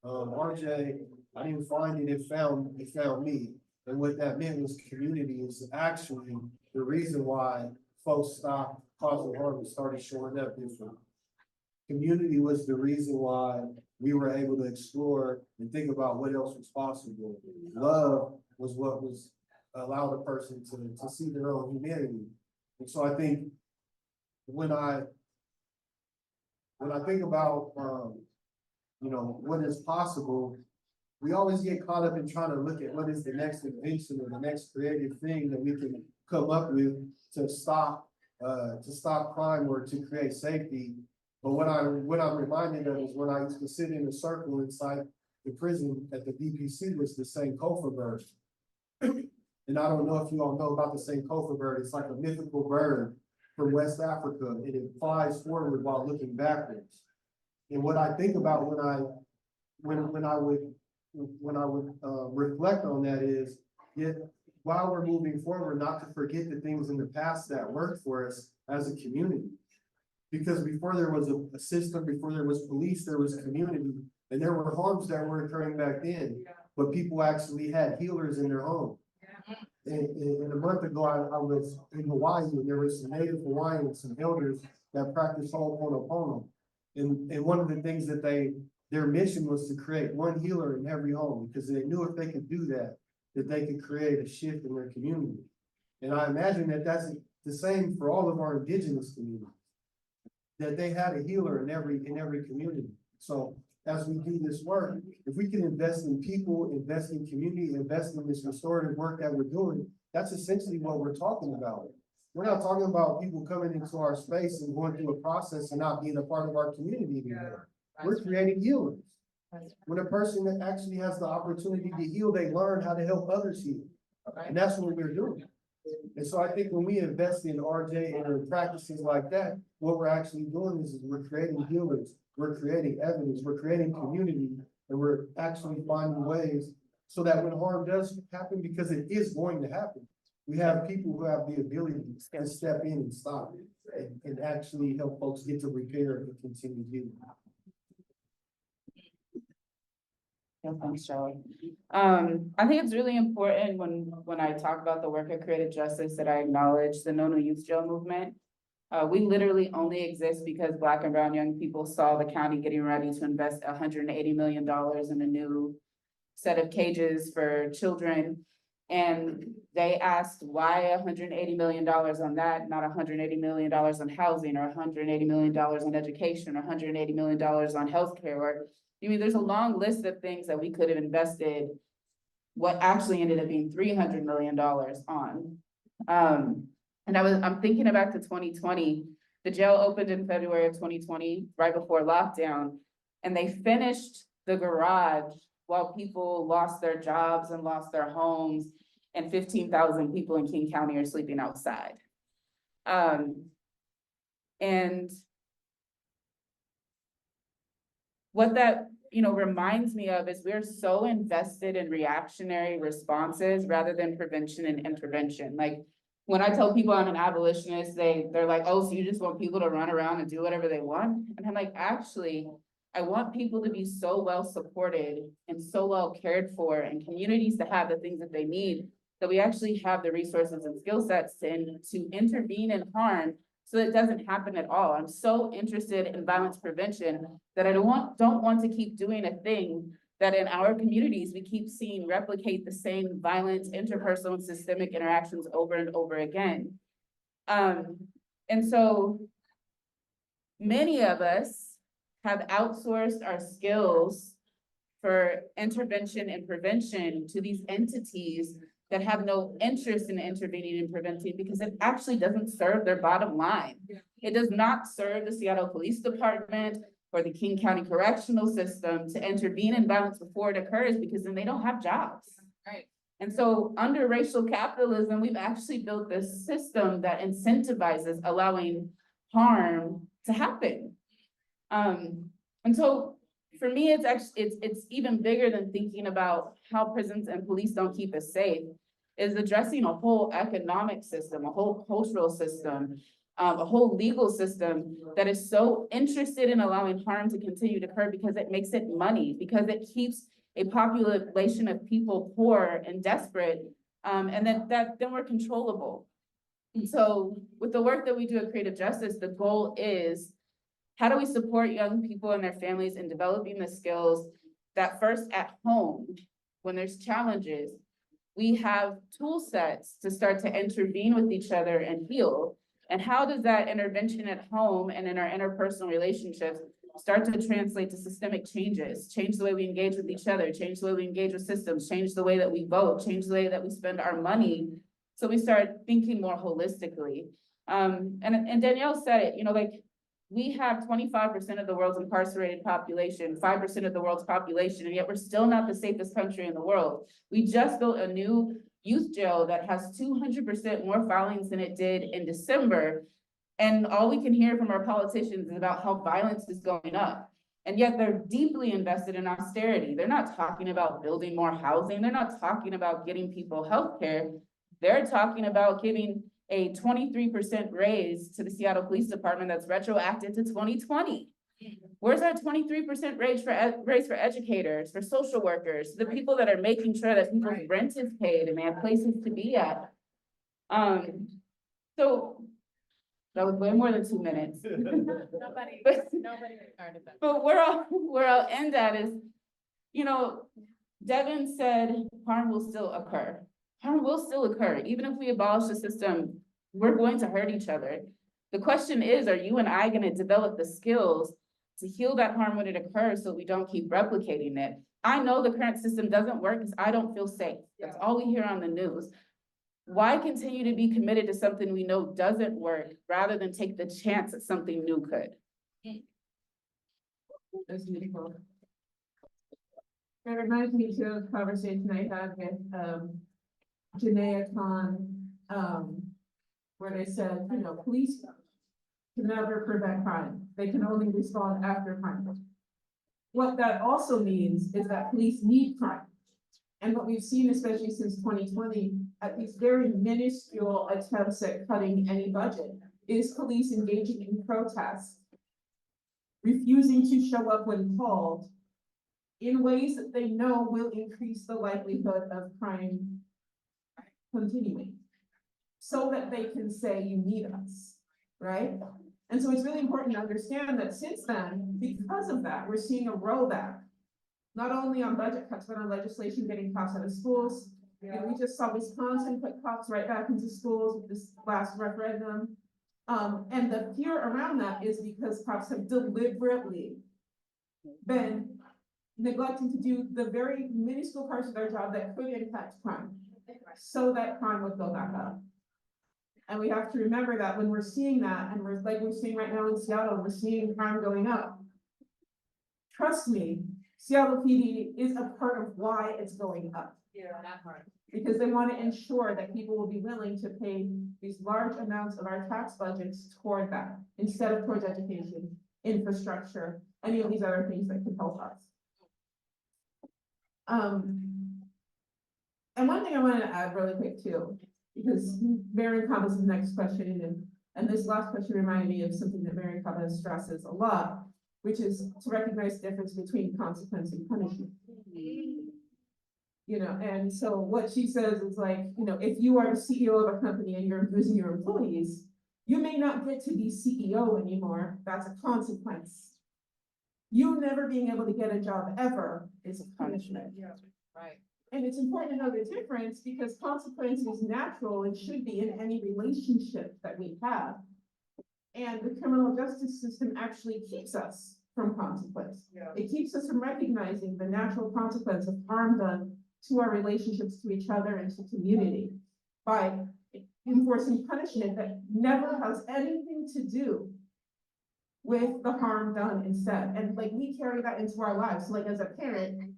RJ, I didn't find it found me. And what that meant was community is actually the reason why folks stopped causing harm and started showing up different. Community was the reason why we were able to explore and think about what else was possible. Love was what was allowed a person to see their own humanity. And so I think when I think about what is possible, we always get caught up in trying to look at what is the next invention or the next creative thing that we can come up with to stop crime or to create safety. But what I'm reminded of is when I used to sit in a circle inside the prison at the BPC was the Sankofa bird. And I don't know if you all know about the Sankofa bird. It's like a mythical bird from West Africa, and it flies forward while looking backwards. And what I think about when I would reflect on that is, yet while we're moving forward, not to forget the things in the past that worked for us as a community. Because before there was a system, before there was police, there was community, and there were harms that were occurring back then. but people actually had healers in their home. And a month ago, I was in Hawaii, and there was some native Hawaiians, some elders that practiced Ho'oponopono. And one of the things that their mission was to create one healer in every home, because they knew if they could do that, that they could create a shift in their community. And I imagine that that's the same for all of our indigenous communities, that they had a healer in every community. So as we do this work, if we can invest in people, invest in community, invest in this restorative work that we're doing, that's essentially what we're talking about. We're not talking about people coming into our space and going through a process and not being a part of our community anymore. We're creating healers. When a person that actually has the opportunity to heal, they learn how to help others heal. And that's what we're doing. And so I think when we invest in RJ and in practices like that, what we're actually doing is we're creating healers, we're creating evidence, we're creating community, and we're actually finding ways so that when harm does happen, because it is going to happen, we have people who have the ability to step in and stop it and actually help folks get to repair and continue healing. Yeah, thanks, Charlie. I think it's really important when I talk about the work of creative justice that I acknowledge the No New Youth Jail movement. We literally only exist because Black and brown young people saw the county getting ready to invest $180 million in a new set of cages for children. And they asked why $180 million on that, not $180 million on housing, or $180 million on education, or $180 million on healthcare, or I mean, there's a long list of things that we could have invested, what actually ended up being $300 million on. And I'm thinking back to 2020, the jail opened in February of 2020, right before lockdown, and they finished the garage while people lost their jobs and lost their homes, and 15,000 people in King County are sleeping outside. And what that, reminds me of is we're so invested in reactionary responses rather than prevention and intervention. Like when I tell people I'm an abolitionist, they're like, oh, so you just want people to run around and do whatever they want? And I'm like, actually, I want people to be so well supported and so well cared for, and communities to have the things that they need, that we actually have the resources and skill sets to intervene in harm so that it doesn't happen at all. I'm so interested in violence prevention that I don't want to keep doing a thing that in our communities we keep seeing replicate the same violent interpersonal and systemic interactions over and over again. And so many of us have outsourced our skills for intervention and prevention to these entities that have no interest in intervening and preventing, because it actually doesn't serve their bottom line. It does not serve the Seattle Police Department or the King County Correctional System to intervene in violence before it occurs, because then they don't have jobs. Right. And so under racial capitalism, we've actually built this system that incentivizes allowing harm to happen. And so for me, it's even bigger than thinking about how prisons and police don't keep us safe. Is addressing a whole economic system, a whole cultural system, a whole legal system that is so interested in allowing harm to continue to occur because it makes it money, because it keeps a population of people poor and desperate, and then we're controllable. And so with the work that we do at Creative Justice, the goal is, how do we support young people and their families in developing the skills that first at home, when there's challenges, we have tool sets to start to intervene with each other and heal. And how does that intervention at home and in our interpersonal relationships start to translate to systemic changes, change the way we engage with each other, change the way we engage with systems, change the way that we vote, change the way that we spend our money. So we start thinking more holistically. And Danielle said it, like, we have 25% of the world's incarcerated population, 5% of the world's population, and yet we're still not the safest country in the world. We just built a new youth jail that has 200% more filings than it did in December. And all we can hear from our politicians is about how violence is going up. And yet they're deeply invested in austerity. They're not talking about building more housing. They're not talking about getting people healthcare. They're talking about giving a 23% raise to the Seattle Police Department that's retroactive to 2020. Where's our 23% raise for educators, for social workers, the people that are making sure that people's rent is paid and they have places to be at? So that was way more than 2 minutes. Nobody But- regarded that. But where I'll end at is, you know, Devon said harm will still occur. Harm will still occur, even if we abolish the system, we're going to hurt each other. The question is, are you and I gonna develop the skills to heal that harm when it occurs so we don't keep replicating it? I know the current system doesn't work because I don't feel safe. That's all we hear on the news. Why continue to be committed to something we know doesn't work rather than take the chance that something new could? That's beautiful. It reminds me to a conversation I had with, Janaea Khan, where they said, you know, police can never prevent crime. They can only respond after crime. What that also means is that police need crime. And what we've seen, especially since 2020, at these very minuscule attempts at cutting any budget, is police engaging in protests, refusing to show up when called, in ways that they know will increase the likelihood of crime continuing, so that they can say, you need us, right? And so it's really important to understand that since then, because of that, we're seeing a rollback, not only on budget cuts, but on legislation getting cops out of schools. You know, we just saw Wisconsin put cops right back into schools with this last referendum. And the fear around that is because cops have deliberately been neglecting to do the very minuscule parts of their job that could impact crime, so that crime would go back up. And we have to remember that when we're seeing that, and we're seeing right now in Seattle, we're seeing crime going up. Trust me, Seattle PD is a part of why it's going up. Yeah, that part. Because they want to ensure that people will be willing to pay these large amounts of our tax budgets toward that, instead of towards education, infrastructure, any of these other things that could help us. And one thing I wanted to add really quick too, because Mary Cava's next question, and this last question reminded me of something that Mary Cava stresses a lot, which is to recognize the difference between consequence and punishment. You know, and so what she says is like, you know, if you are the CEO of a company and you're abusing your employees, you may not get to be CEO anymore. That's a consequence. You never being able to get a job ever is a punishment. Yeah, right. And it's important to know the difference because consequence is natural and should be in any relationship that we have. And the criminal justice system actually keeps us from consequence. Yeah. It keeps us from recognizing the natural consequence of harm done to our relationships to each other and to community by enforcing punishment that never has anything to do with the harm done instead. And like we carry that into our lives. So like as a parent,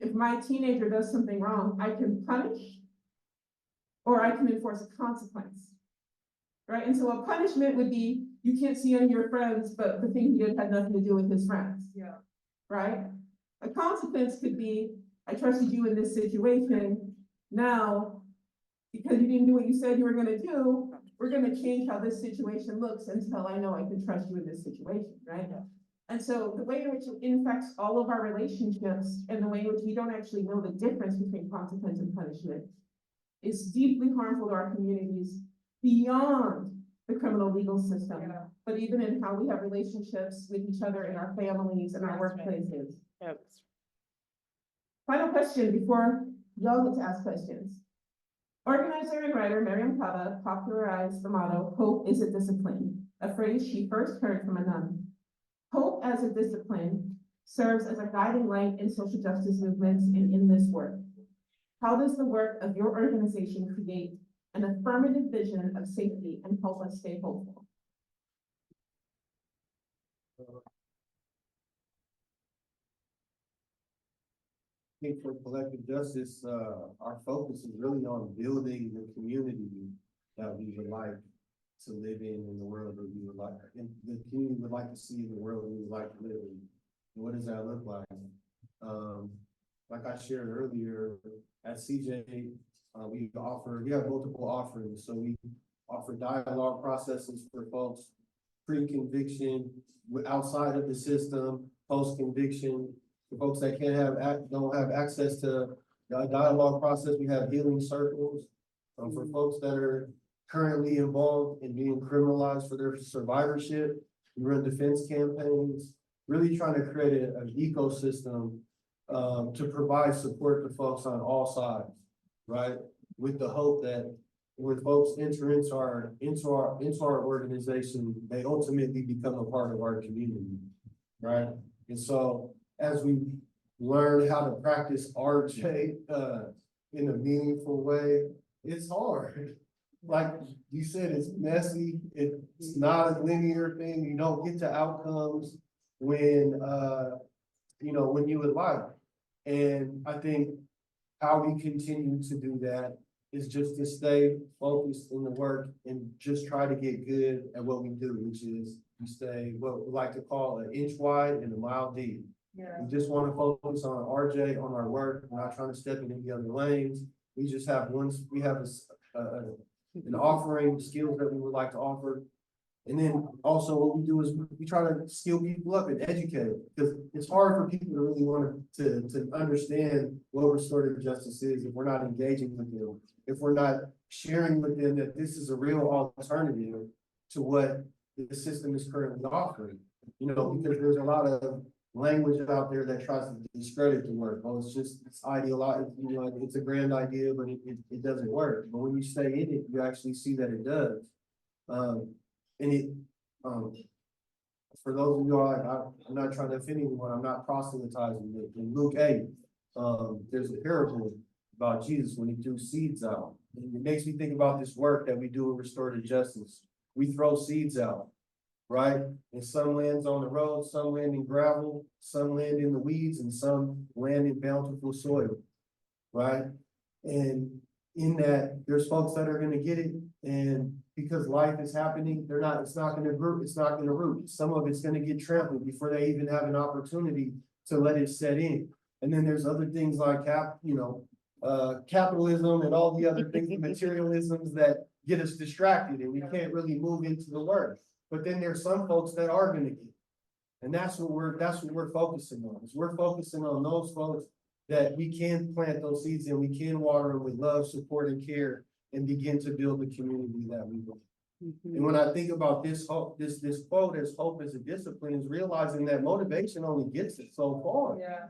if my teenager does something wrong, I can punish or I can enforce a consequence. Right? And so a punishment would be you can't see any of your friends, but the thing he did had nothing to do with his friends. Yeah. Right? A consequence could be I trusted you in this situation. Now, because you didn't do what you said you were gonna do, we're gonna change how this situation looks until I know I can trust you in this situation, right? Yeah. And so the way in which it infects all of our relationships and the way in which we don't actually know the difference between consequence and punishment is deeply harmful to our communities beyond the criminal legal system, but even in how we have relationships with each other in our families and our workplaces. Yep. Final question before y'all get to ask questions. Organizer and writer Miriam Cava popularized the motto, "Hope is a discipline," a phrase she first heard from a nun. Hope as a discipline serves as a guiding light in social justice movements and in this work. How does the work of your organization create an affirmative vision of safety and help us stay hopeful? I think for collective justice, our focus is really on building the community that we would like to live in the world that we would like, in the community we would like to see in the world we would like to live in. And what does that look like? Like I shared earlier, at CJ, we have multiple offerings. So we offer dialogue processes for folks pre-conviction, outside of the system, post-conviction. For folks that don't have access to the dialogue process, we have healing circles. For folks that are currently involved in being criminalized for their survivorship, we run defense campaigns, really trying to create an ecosystem to provide support to folks on all sides, right? With the hope that when folks enter into our organization, they ultimately become a part of our community, right? And so as we learn how to practice RJ in a meaningful way, it's hard. Like you said, it's messy. It's not a linear thing. You don't get to outcomes when when you would like. And I think how we continue to do that is just to stay focused in the work and just try to get good at what we do, which is we stay what we like to call an inch wide and a mile deep. Yeah. We just want to focus on RJ, on our work. We're not trying to step in any other lanes. We just have an offering, skills that we would like to offer. And then also what we do is we try to skill people up and educate, because it's hard for people to really want to understand what restorative justice is if we're not engaging with them, if we're not sharing with them that this is a real alternative to what the system is currently offering. Because there's a lot of language out there that tries to discredit the work. Oh, it's ideological, it's a grand idea, but it doesn't work. But when you stay in it, you actually see that it does. For those of you I'm not trying to offend anyone, I'm not proselytizing it. In Luke 8, there's a parable about Jesus when he threw seeds out. And it makes me think about this work that we do in restorative justice. We throw seeds out, right? And some lands on the road, some land in gravel, some land in the weeds, and some land in bountiful soil, right? And in that, there's folks that are gonna get it, and because life is happening, it's not gonna root. Some of it's gonna get trampled before they even have an opportunity to let it set in. And then there's other things like capitalism and all the other things, materialisms that get us distracted and we can't really move into the work. But then there's some folks that are gonna get it. And that's what we're focusing on, is we're focusing on those folks that we can plant those seeds and we can water them with love, support, and care, and begin to build the community that we want. And when I think about this quote, as hope as a discipline, is realizing that motivation only gets it so far. Yeah.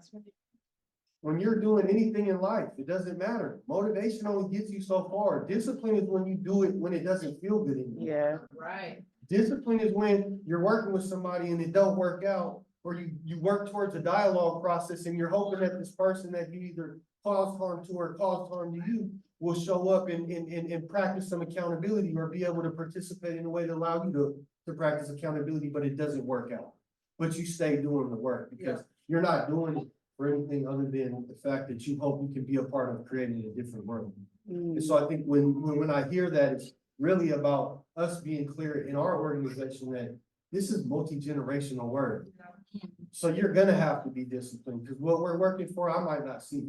When you're doing anything in life, it doesn't matter. Motivation only gets you so far. Discipline is when you do it when it doesn't feel good anymore. Yeah. Right. Discipline is when you're working with somebody and it don't work out, or you work towards a dialogue process and you're hoping that this person that you either caused harm to or caused harm to you will show up and practice some accountability or be able to participate in a way to allow you to practice accountability, but it doesn't work out. But you stay doing the work because you're not doing it for anything other than the fact that you hope you can be a part of creating a different world. And so I think when I hear that, it's really about us being clear in our organization that this is multi-generational work. So you're gonna have to be disciplined, because what we're working for, I might not see.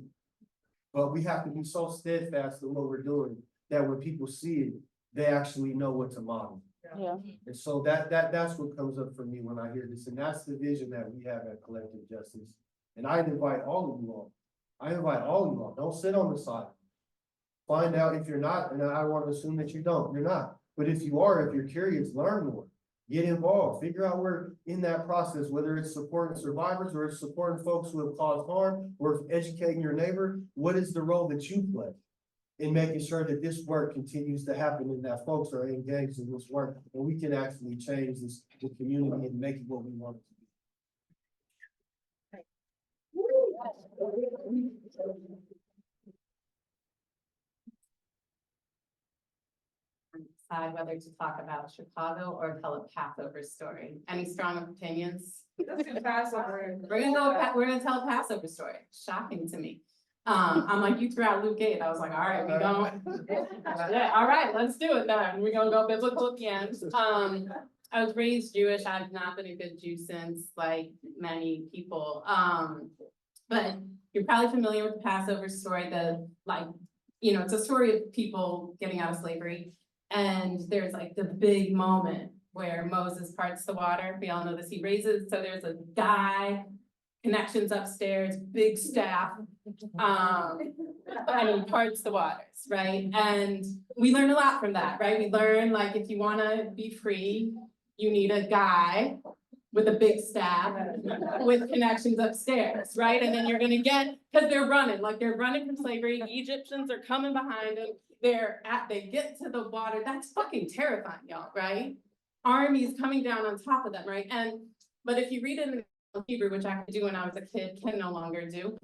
But we have to be so steadfast in what we're doing that when people see it, they actually know what to model. Yeah. And so that's what comes up for me when I hear this. And that's the vision that we have at Collective Justice. And I invite all of you all. Don't sit on the side. Find out if you're not, and I want to assume that you're not. But if you are, if you're curious, learn more. Get involved, figure out where in that process, whether it's supporting survivors or it's supporting folks who have caused harm or educating your neighbor, what is the role that you play in making sure that this work continues to happen and that folks are engaged in this work and we can actually change the community and make it what we want it to be. Decide whether to talk about Chicago or tell a Passover story. Any strong opinions? Let's do Passover. We're gonna tell a Passover story. Shocking to me. I'm like, you threw out Luke 8. I was like, all right, we going. Yeah, all right, let's do it then. We're gonna go biblical again. I was raised Jewish. I've not been a good Jew since, like many people. But you're probably familiar with the Passover story. It's a story of people getting out of slavery. And there's like the big moment where Moses parts the water. We all know this. He raises, so there's a guy, connections upstairs, big staff. And he parts the waters, right? And we learn a lot from that, right? We learn, like, if you wanna be free, you need a guy with a big staff with connections upstairs, right? And then you're gonna get, because they're running from slavery. The Egyptians are coming behind them. They get to the water. That's fucking terrifying, y'all, right? Armies coming down on top of them, right? But if you read it in Hebrew, which I could do when I was a kid, can no longer do,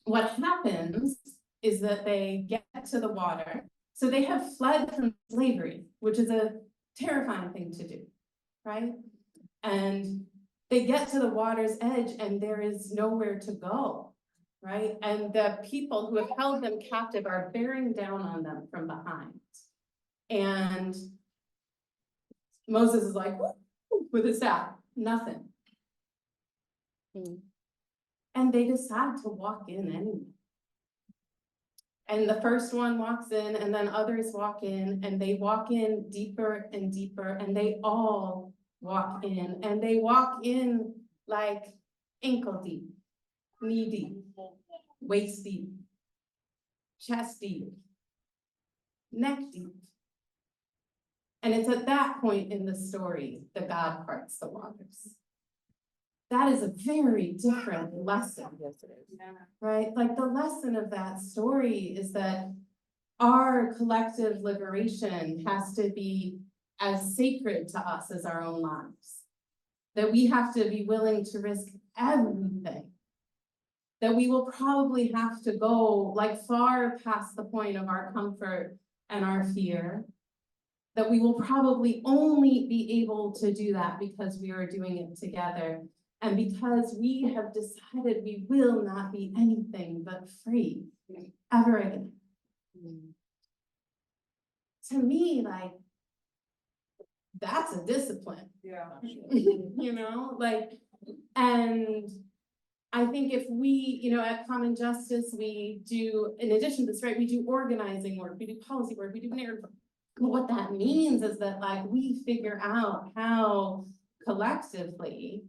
what happens is that they get to the water. So they have fled from slavery, which is a terrifying thing to do, right? And they get to the water's edge and there is nowhere to go, right? And the people who have held them captive are bearing down on them from behind. And Moses is like, "Woo," with his staff, nothing. And they decide to walk in anyway. And the first one walks in, and then others walk in, and they walk in deeper and deeper, and they all walk in, and they walk in like ankle deep, knee deep, waist deep, chest deep, neck deep. And it's at that point in the story that God parts the waters. That is a very different lesson. Yes, it is. Right? Like the lesson of that story is that our collective liberation has to be as sacred to us as our own lives. That we have to be willing to risk everything. That we will probably have to go like far past the point of our comfort and our fear. That we will probably only be able to do that because we are doing it together. And because we have decided we will not be anything but free ever again. To me, like, that's a discipline. Yeah. You know, like, and I think if we, at Common Justice, we do, in addition to this, right, we do organizing work, we do policy work, we do narrative work. What that means is that, like, we figure out how collectively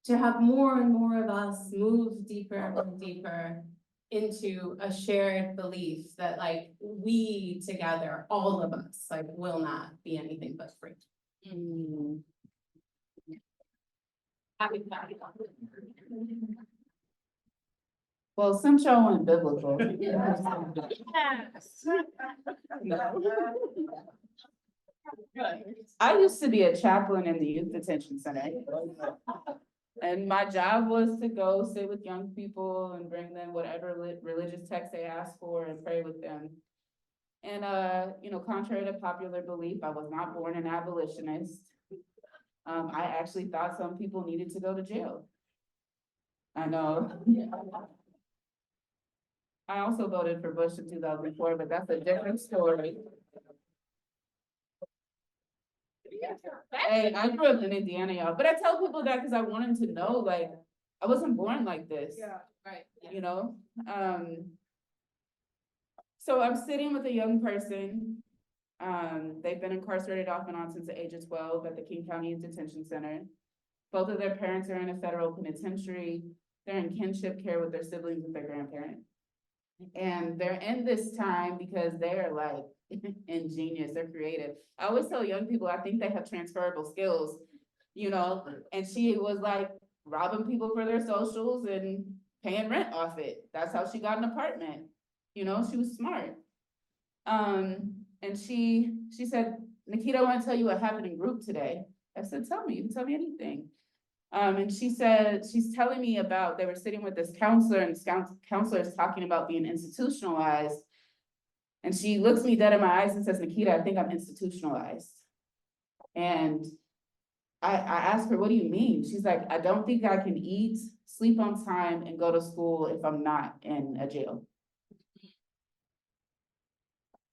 to have more and more of us move deeper and deeper into a shared belief that, like, we together, all of us, like, will not be anything but free. Well, central and biblical. I used to be a chaplain in the youth detention center. And my job was to go sit with young people and bring them whatever religious text they asked for and pray with them. And, contrary to popular belief, I was not born an abolitionist. I actually thought some people needed to go to jail. I know. I also voted for Bush in 2004, but that's a different story. Hey, I grew up in Indiana, y'all, but I tell people that because I want them to know, like, I wasn't born like this. Yeah, right. So I'm sitting with a young person. They've been incarcerated off and on since the age of 12 at the King County Youth Detention Center. Both of their parents are in a federal penitentiary. They're in kinship care with their siblings and their grandparent. And they're in this time because they're like ingenious, they're creative. I always tell young people, I think they have transferable skills, and she was like robbing people for their socials and paying rent off it. That's how she got an apartment. She was smart. And she said, Nikkita, I want to tell you what happened in group today. I said, tell me, you can tell me anything. And she said, she's telling me about, they were sitting with this counselor and this counselor is talking about being institutionalized. And she looks me dead in my eyes and says, Nikkita, I think I'm institutionalized. And I asked her, what do you mean? She's like, I don't think I can eat, sleep on time, and go to school if I'm not in a jail.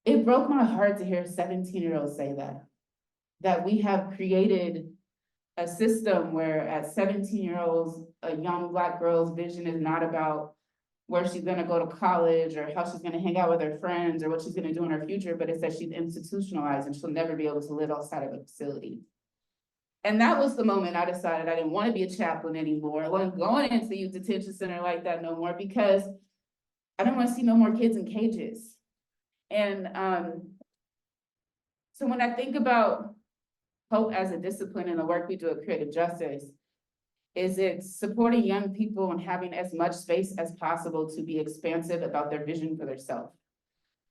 It broke my heart to hear 17-year-olds say that we have created a system where at 17-year-olds, a young Black girl's vision is not about where she's gonna go to college or how she's gonna hang out with her friends or what she's gonna do in her future, but it's that she's institutionalized and she'll never be able to live outside of a facility. And that was the moment I decided I didn't want to be a chaplain anymore. I wasn't going into youth detention center like that no more because I didn't want to see no more kids in cages. And so when I think about hope as a discipline in the work we do at Creative Justice, is it supporting young people and having as much space as possible to be expansive about their vision for themselves?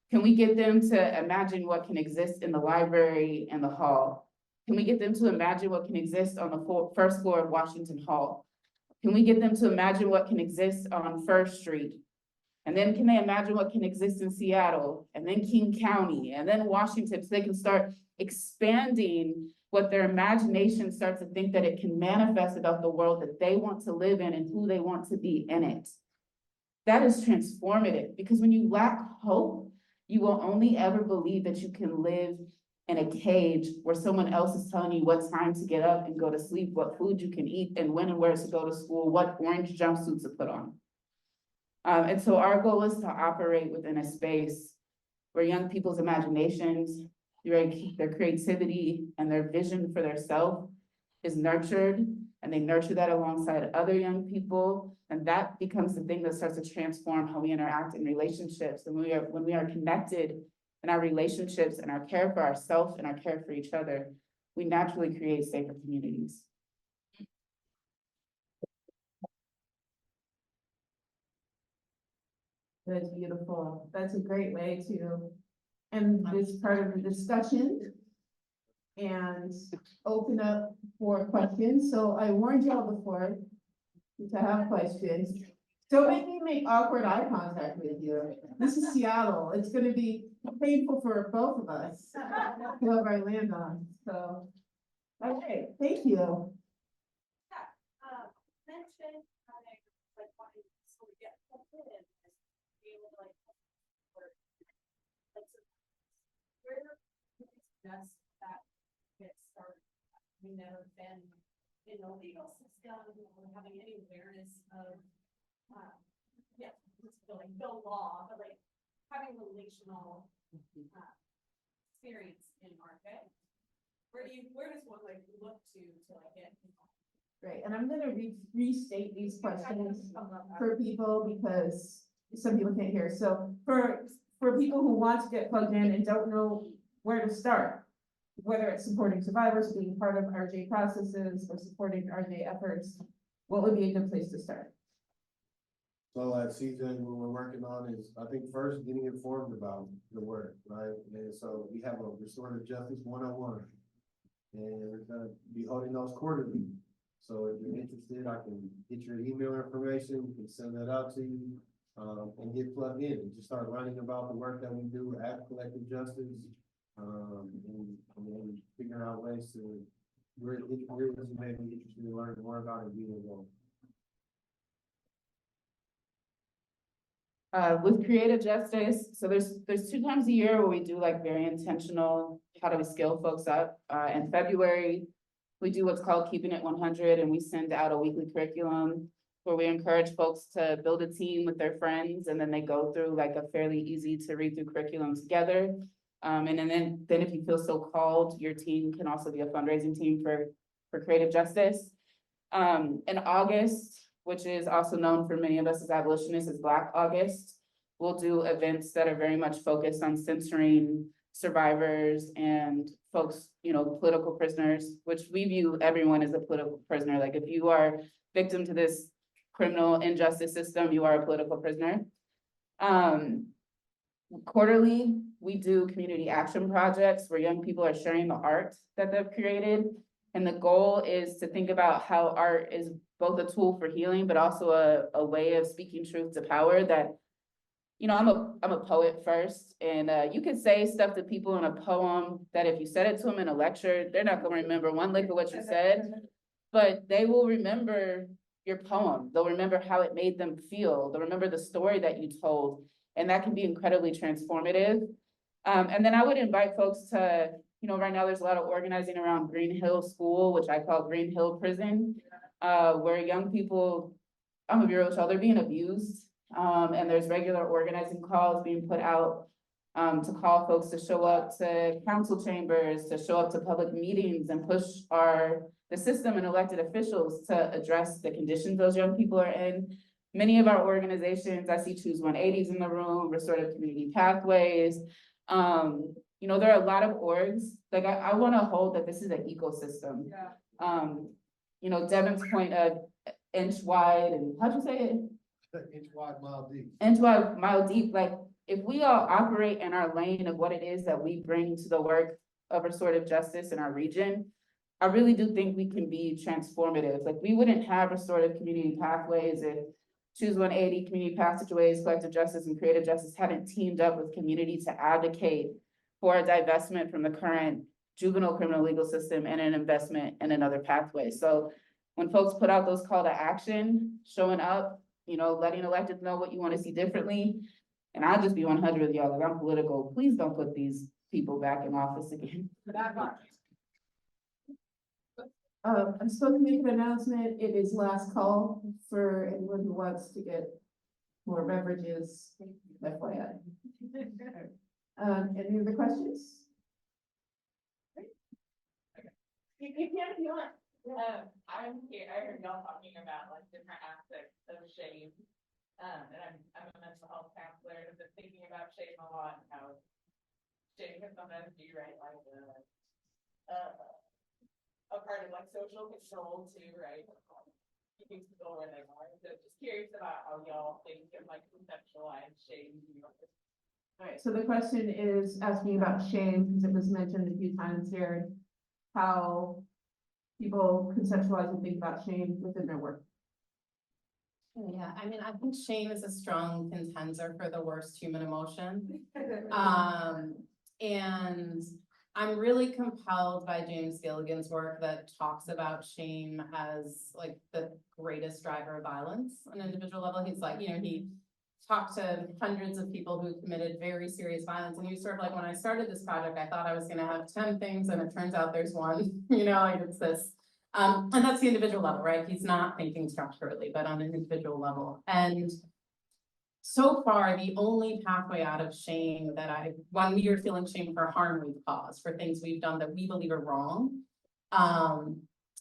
Can we get them to imagine what can exist in the library and the hall? Can we get them to imagine what can exist on the first floor of Washington Hall? Can we get them to imagine what can exist on First Street? And then can they imagine what can exist in Seattle, and then King County, and then Washington, so they can start expanding what their imagination starts to think that it can manifest about the world that they want to live in and who they want to be in it. That is transformative, because when you lack hope, you will only ever believe that you can live in a cage where someone else is telling you what time to get up and go to sleep, what food you can eat, and when and where to go to school, what orange jumpsuit to put on. And so our goal is to operate within a space where young people's imaginations, their creativity, and their vision for their self is nurtured, and they nurture that alongside other young people, and that becomes the thing that starts to transform how we interact in relationships. And when we are connected in our relationships and our care for ourselves and our care for each other, we naturally create safer communities. That's beautiful. That's a great way to end this part of the discussion and open up for questions. So I warned y'all before to have questions. Don't make me make awkward eye contact with you. This is Seattle. It's gonna be painful for both of us, whoever I land on, so. Okay, thank you. Mention how they like wanting to sort of get plugged in and be able to like work. Like, so where do you suggest that get started? We never been in the legal system or having any awareness of yeah, like no law, but like having relational experience in market. Where does one like look to like get involved? Great, and I'm gonna restate these questions for people because some people can't hear. So for people who want to get plugged in and don't know where to start, whether it's supporting survivors, being part of RJ processes, or supporting RJ efforts, what would be a good place to start? So at CJ, what we're working on is, I think first getting informed about the work, right? And so we have a restorative justice 101. And we're gonna be holding those quarterly. So if you're interested, I can get your email information, we can send that out to you, and get plugged in and just start writing about the work that we do at Collective Justice. And figure out ways to, where you may be interested in learning more about and being involved. With Creative Justice, so there's 2 times a year where we do like very intentional, how do we scale folks up? In February, we do what's called Keeping It 100, and we send out a weekly curriculum where we encourage folks to build a team with their friends, and then they go through like a fairly easy to read through curriculum together. And then if you feel so called, your team can also be a fundraising team for Creative Justice. In August, which is also known for many of us as abolitionists as Black August, we'll do events that are very much focused on censoring survivors and folks, political prisoners, which we view everyone as a political prisoner. Like if you are victim to this criminal injustice system, you are a political prisoner. Quarterly, we do community action projects where young people are sharing the art that they've created. And the goal is to think about how art is both a tool for healing, but also a way of speaking truth to power. That, I'm a poet first, and you can say stuff to people in a poem that if you said it to them in a lecture, they're not gonna remember one lick of what you said, but they will remember your poem. They'll remember how it made them feel. They'll remember the story that you told, and that can be incredibly transformative. And then I would invite folks to, right now there's a lot of organizing around Green Hill School, which I call Green Hill Prison, where young people, I'm gonna be real with y'all, they're being abused And there's regular organizing calls being put out to call folks to show up to council chambers, to show up to public meetings and push the system and elected officials to address the conditions those young people are in. Many of our organizations, I see Choose 180s in the room, Restorative Community Pathways. You know, there are a lot of orgs, like I wanna hold that this is an ecosystem. Yeah. You know, Devon's point of inch wide and, how'd you say it? Inch wide, mile deep. Inch wide, mile deep, like, if we all operate in our lane of what it is that we bring to the work of restorative justice in our region, I really do think we can be transformative. Like, we wouldn't have restorative community pathways if Choose 180, Community Passageways, Collective Justice, and Creative Justice hadn't teamed up with community to advocate for a divestment from the current juvenile criminal legal system and an investment in another pathway. So when folks put out those call to action, showing up, you know, letting electeds know what you want to see differently, and I'll just be 100 with y'all, like, I'm political, please don't put these people back in office again. That part. I'm supposed to make an announcement. It is last call for anyone who wants to get more beverages, FYI. Any other questions? You can if you want. I'm here, I heard y'all talking about like different aspects of shame. And I'm a mental health counselor, and I've been thinking about shame a lot, and how shame can sometimes be, right, like a part of like social control too, right? Keeping people where they are. So just curious about how y'all think of like conceptualize shame in your. All right, so the question is asking about shame, because it was mentioned a few times here, how people conceptualize and think about shame within their work. Yeah, I mean, I think shame is a strong contender for the worst human emotion. And I'm really compelled by James Gilligan's work that talks about shame as like the greatest driver of violence on an individual level. He's like, you know, he talked to hundreds of people who committed very serious violence. And he was sort of like, when I started this project, I thought I was gonna have 10 things, and it turns out there's one, you know, like it's this. And that's the individual level, right? He's not thinking structurally, but on an individual level. And so far, the only pathway out of shame that when we are feeling shame for harm we've caused, for things we've done that we believe are wrong,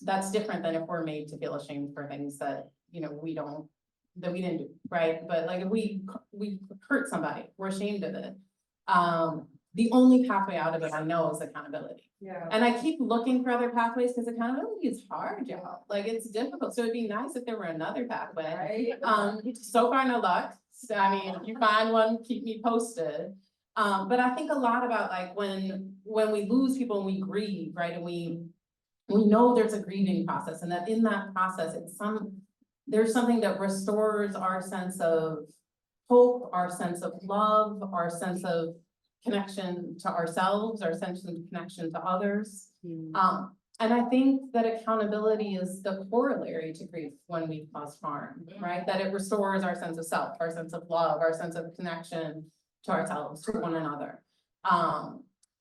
that's different than if we're made to feel ashamed for things that, you know, that we didn't do, right? But like if we hurt somebody, we're ashamed of it. The only pathway out of it I know is accountability. Yeah. And I keep looking for other pathways because accountability is hard, y'all. Like it's difficult. So it'd be nice if there were another pathway. Right. So far no luck. So, I mean, if you find one, keep me posted. But I think a lot about like when we lose people and we grieve, right? And we know there's a grieving process, and that in that process, there's something that restores our sense of hope, our sense of love, our sense of connection to ourselves, our sense of connection to others. And I think that accountability is the corollary to grief when we cause harm, right? That it restores our sense of self, our sense of love, our sense of connection to ourselves, to one another.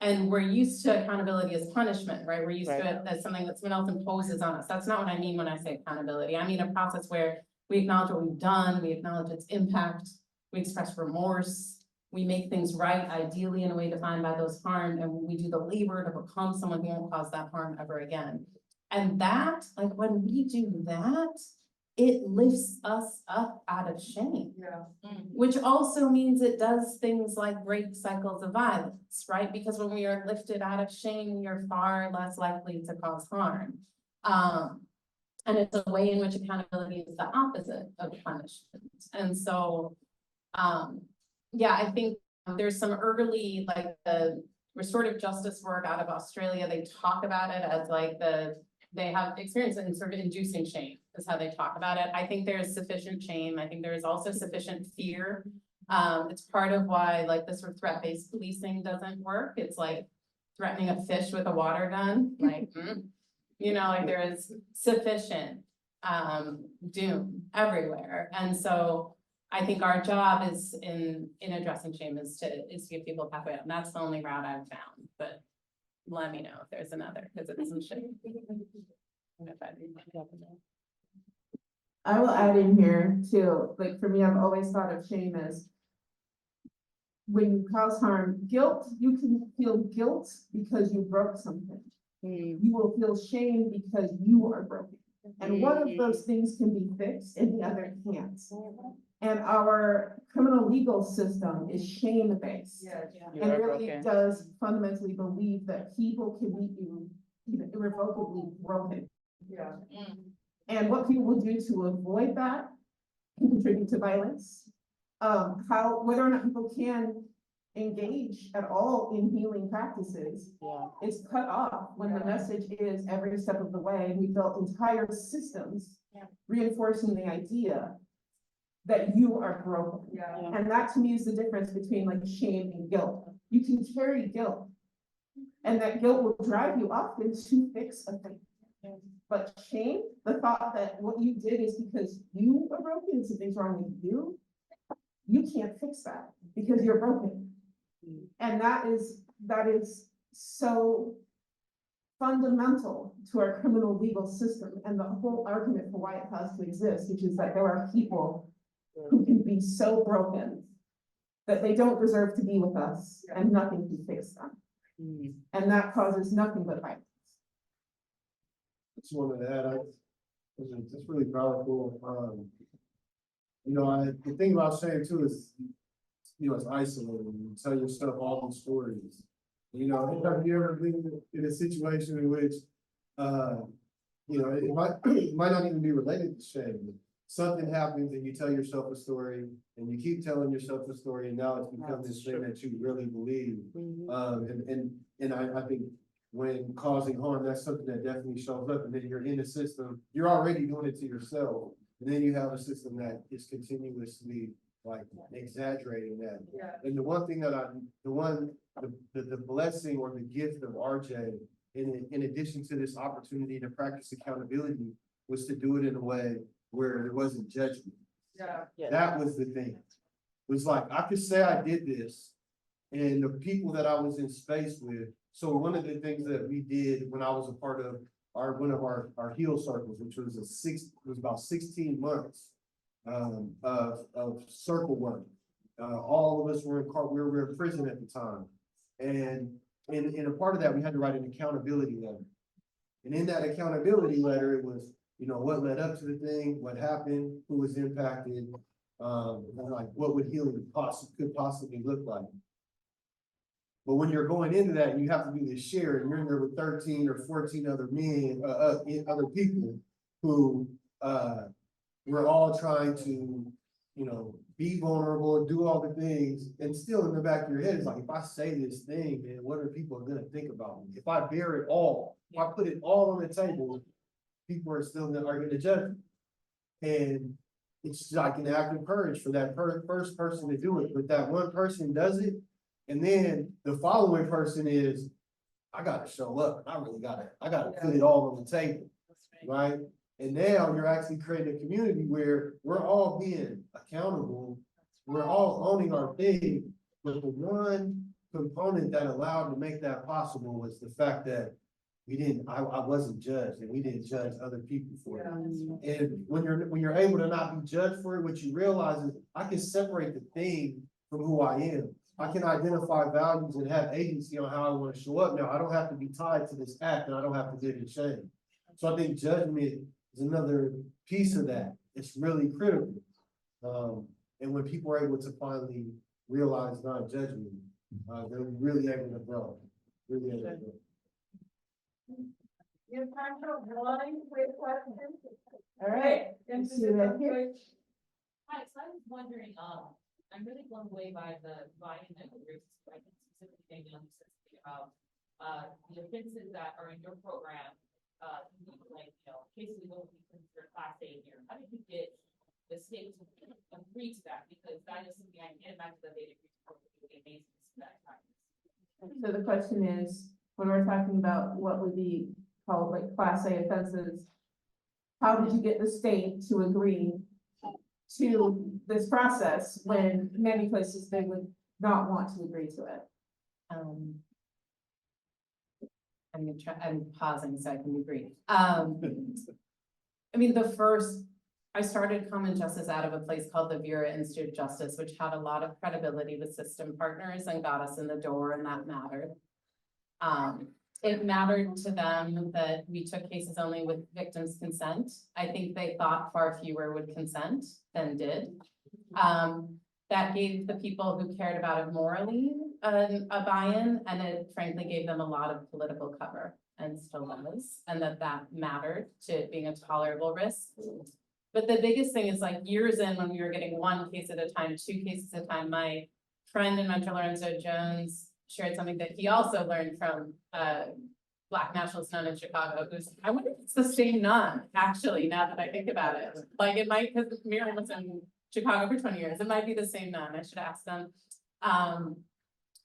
And we're used to accountability as punishment, right? We're used to it as something that someone else imposes on us. That's not what I mean when I say accountability. I mean a process where we acknowledge what we've done, we acknowledge its impact, we express remorse, we make things right, ideally in a way defined by those harmed, and we do the labor to become someone who won't cause that harm ever again. And that, like when we do that, it lifts us up out of shame. Yeah. Which also means it does things like break cycles of violence, right? Because when we are lifted out of shame, we are far less likely to cause harm. And it's a way in which accountability is the opposite of punishment. And so, yeah, I think there's some early, like the restorative justice work out of Australia, they talk about it as like they have experience in sort of inducing shame is how they talk about it. I think there's sufficient shame. I think there is also sufficient fear. It's part of why like this sort of threat-based policing doesn't work. It's like threatening a fish with a water gun, like, you know, like there is sufficient doom everywhere. And so I think our job is in addressing shame is to give people a pathway out. And that's the only route I've found, but let me know if there's another, because it isn't shame. I will add in here too, like for me, I've always thought of shame as when you cause harm, guilt, you can feel guilt because you broke something. You will feel shame because you are broken. And one of those things can be fixed and the other can't. And our criminal legal system is shame-based. You And are really broken. does fundamentally believe that people can be irrevocably broken. And what people will do to avoid that can contribute to violence. Whether or not people can engage at all in healing practices Yeah. is cut off when the message is every step of the way. We built entire systems reinforcing the idea that you are broken. Yeah. And that to me is the difference between like shame and guilt. You can carry guilt, and that guilt will drive you often to fix a thing. But shame, the thought that what you did is because you are broken and something's wrong with you, you can't fix that because you're broken. And that is so fundamental to our criminal legal system and the whole argument for why it has to exist, which is that there are people who can be so broken that they don't deserve to be with us and nothing can fix them. And that causes nothing but violence. Just wanted to add, it's really powerful. The thing about shame too is, it's isolating. You tell yourself all these stories. Have you ever been in a situation in which, it might not even be related to shame. But something happens and you tell yourself a story and you keep telling yourself a story and now it's become this thing that you really believe. And I think when causing harm, that's something that definitely shows up, and then you're in a system, you're already doing it to yourself. And then you have a system that is continuously like exaggerating that. And the one thing that the blessing or the gift of RJ, in addition to this opportunity to practice accountability, was to do it in a way where there wasn't judgment. That was the thing. It was like, I could say I did this, and the people that I was in space with. So one of the things that we did when I was a part of one of our heal circles, which was about 16 months of circle work. All of us were we were in prison at the time. And in a part of that, we had to write an accountability letter. And in that accountability letter, it was, what led up to the thing, what happened, who was impacted, and like what would healing could possibly look like. But when you're going into that, you have to do this share, and you're in there with 13 or 14 other men, other people who we're all trying to, be vulnerable and do all the things, and still in the back of your head is like, if I say this thing, man, what are people gonna think about me? If I bear it all, if I put it all on the table, people are gonna judge me. And it's like an act of courage for that first person to do it, but that one person does it. And then the following person is, I gotta show up. I gotta put it all on the table, right? And now you're actually creating a community where we're all being accountable. We're all owning our thing. But the one component that allowed to make that possible was the fact that I wasn't judged, and we didn't judge other people for it. And when you're able to not be judged for it, what you realize is I can separate the thing from who I am. I can identify values and have agency on how I want to show up. Now, I don't have to be tied to this act, and I don't have to live in shame. So I think judgment is another piece of that. It's really critical. And when people are able to finally realize non-judgment, they're really able to grow. Really able to grow. You have time for one quick question? All right. This See is that a here? quick- Hi, so I was wondering, I'm really blown away by the volume that you're specifically Danielle, you said something about, the offenses that are in your program, cases will be considered class A here. How did you get the state to agree to that? Because that is something I can't imagine that they'd agree to, it would be amazing to see that practice. So the question is, when we're talking about what would be called like class A offenses, how did you get the state to agree to this process when many places they would not want to agree to it? I'm pausing so I can be brief. I mean, the first I started Common Justice out of a place called the Vera Institute of Justice, which had a lot of credibility with system partners and got us in the door, and that mattered. It mattered to them that we took cases only with victims' consent. I think they thought far fewer would consent than did. That gave the people who cared about it morally a buy-in, and it frankly gave them a lot of political cover, and still does, and that mattered to it being a tolerable risk. But the biggest thing is like years in, when we were getting one case at a time, 2 cases at a time, my friend and mentor Lorenzo Jones shared something that he also learned from Black nationalist nun in Chicago, who's, I wonder if it's the same nun, actually, now that I think about it. Like it might, because Miriam was in Chicago for 20 years, it might be the same nun, I should ask them.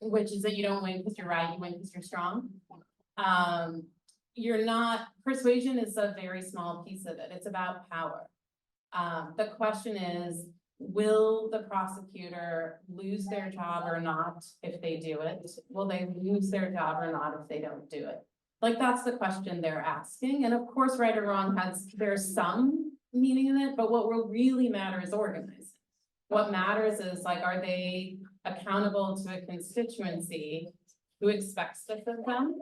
Which is that you don't win because you're right, you win because you're strong. You're not, persuasion is a very small piece of it, it's about power. The question is, will the prosecutor lose their job or not if they do it? Will they lose their job or not if they don't do it? Like, that's the question they're asking. And of course, right or wrong there's some meaning in it, but what will really matter is organizing. What matters is like, are they accountable to a constituency who expects this of them?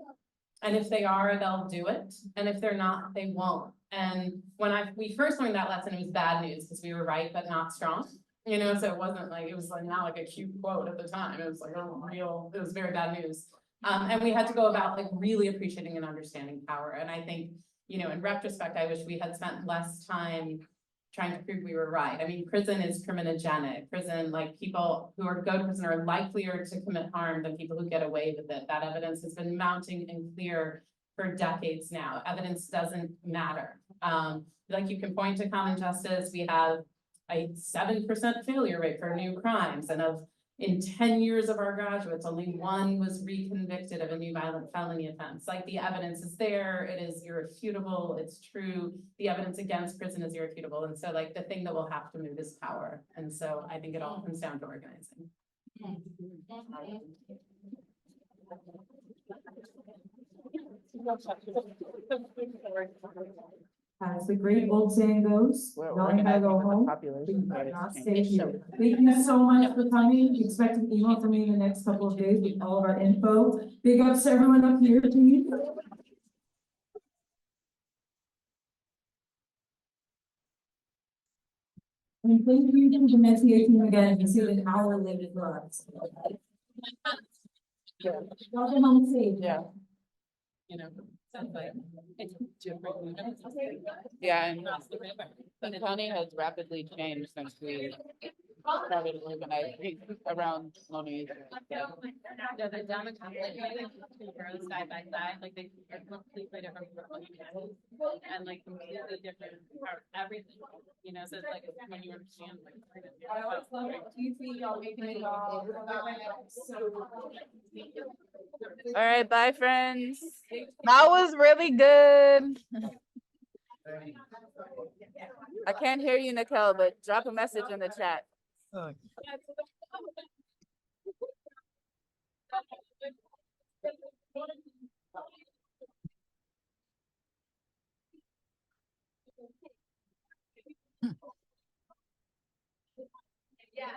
And if they are, they'll do it. And if they're not, they won't. And when we first learned that lesson, it was bad news because we were right, but not strong. You know, so it wasn't like, it was like not like a cute quote at the time. It was like it was very bad news. And we had to go about like really appreciating and understanding power. And I think, you know, in retrospect, I wish we had spent less time trying to prove we were right. I mean, prison is criminogenic. Prison, like people who go to prison are likelier to commit harm than people who get away with it. That evidence has been mounting and clear for decades now. Evidence doesn't matter. Like you can point to Common Justice, we have a 7% failure rate for new crimes, and in 10 years of our graduates, only 1 was reconvicted of a new violent felony offense. Like the evidence is there, it is irrefutable, it's true. The evidence against prison is irrefutable. And so like the thing that will have to move is power. And so I think it all comes down to organizing. As the great old saying goes, We're y'all ain't gotta go organizing with the home. population, but Not it's stay changing. here. Thank you so much for coming. Expect an email from me in the next couple of days with all of our info. Big ups to everyone up here, please. And thank you to the Metier team again. You see an hour later for us. Welcome on stage. Yeah. You know, sounds like it's different. Yeah, and the county has rapidly changed since we started organizing around Monique. Yeah, the demographic, girls side by side, like they are completely different people. And like completely different, everything, you know, so it's like when you understand like. I always love it. You see y'all making it all. All right, bye, friends. That was really good. I can't hear you, Nicole, but drop a message in the chat. Yeah.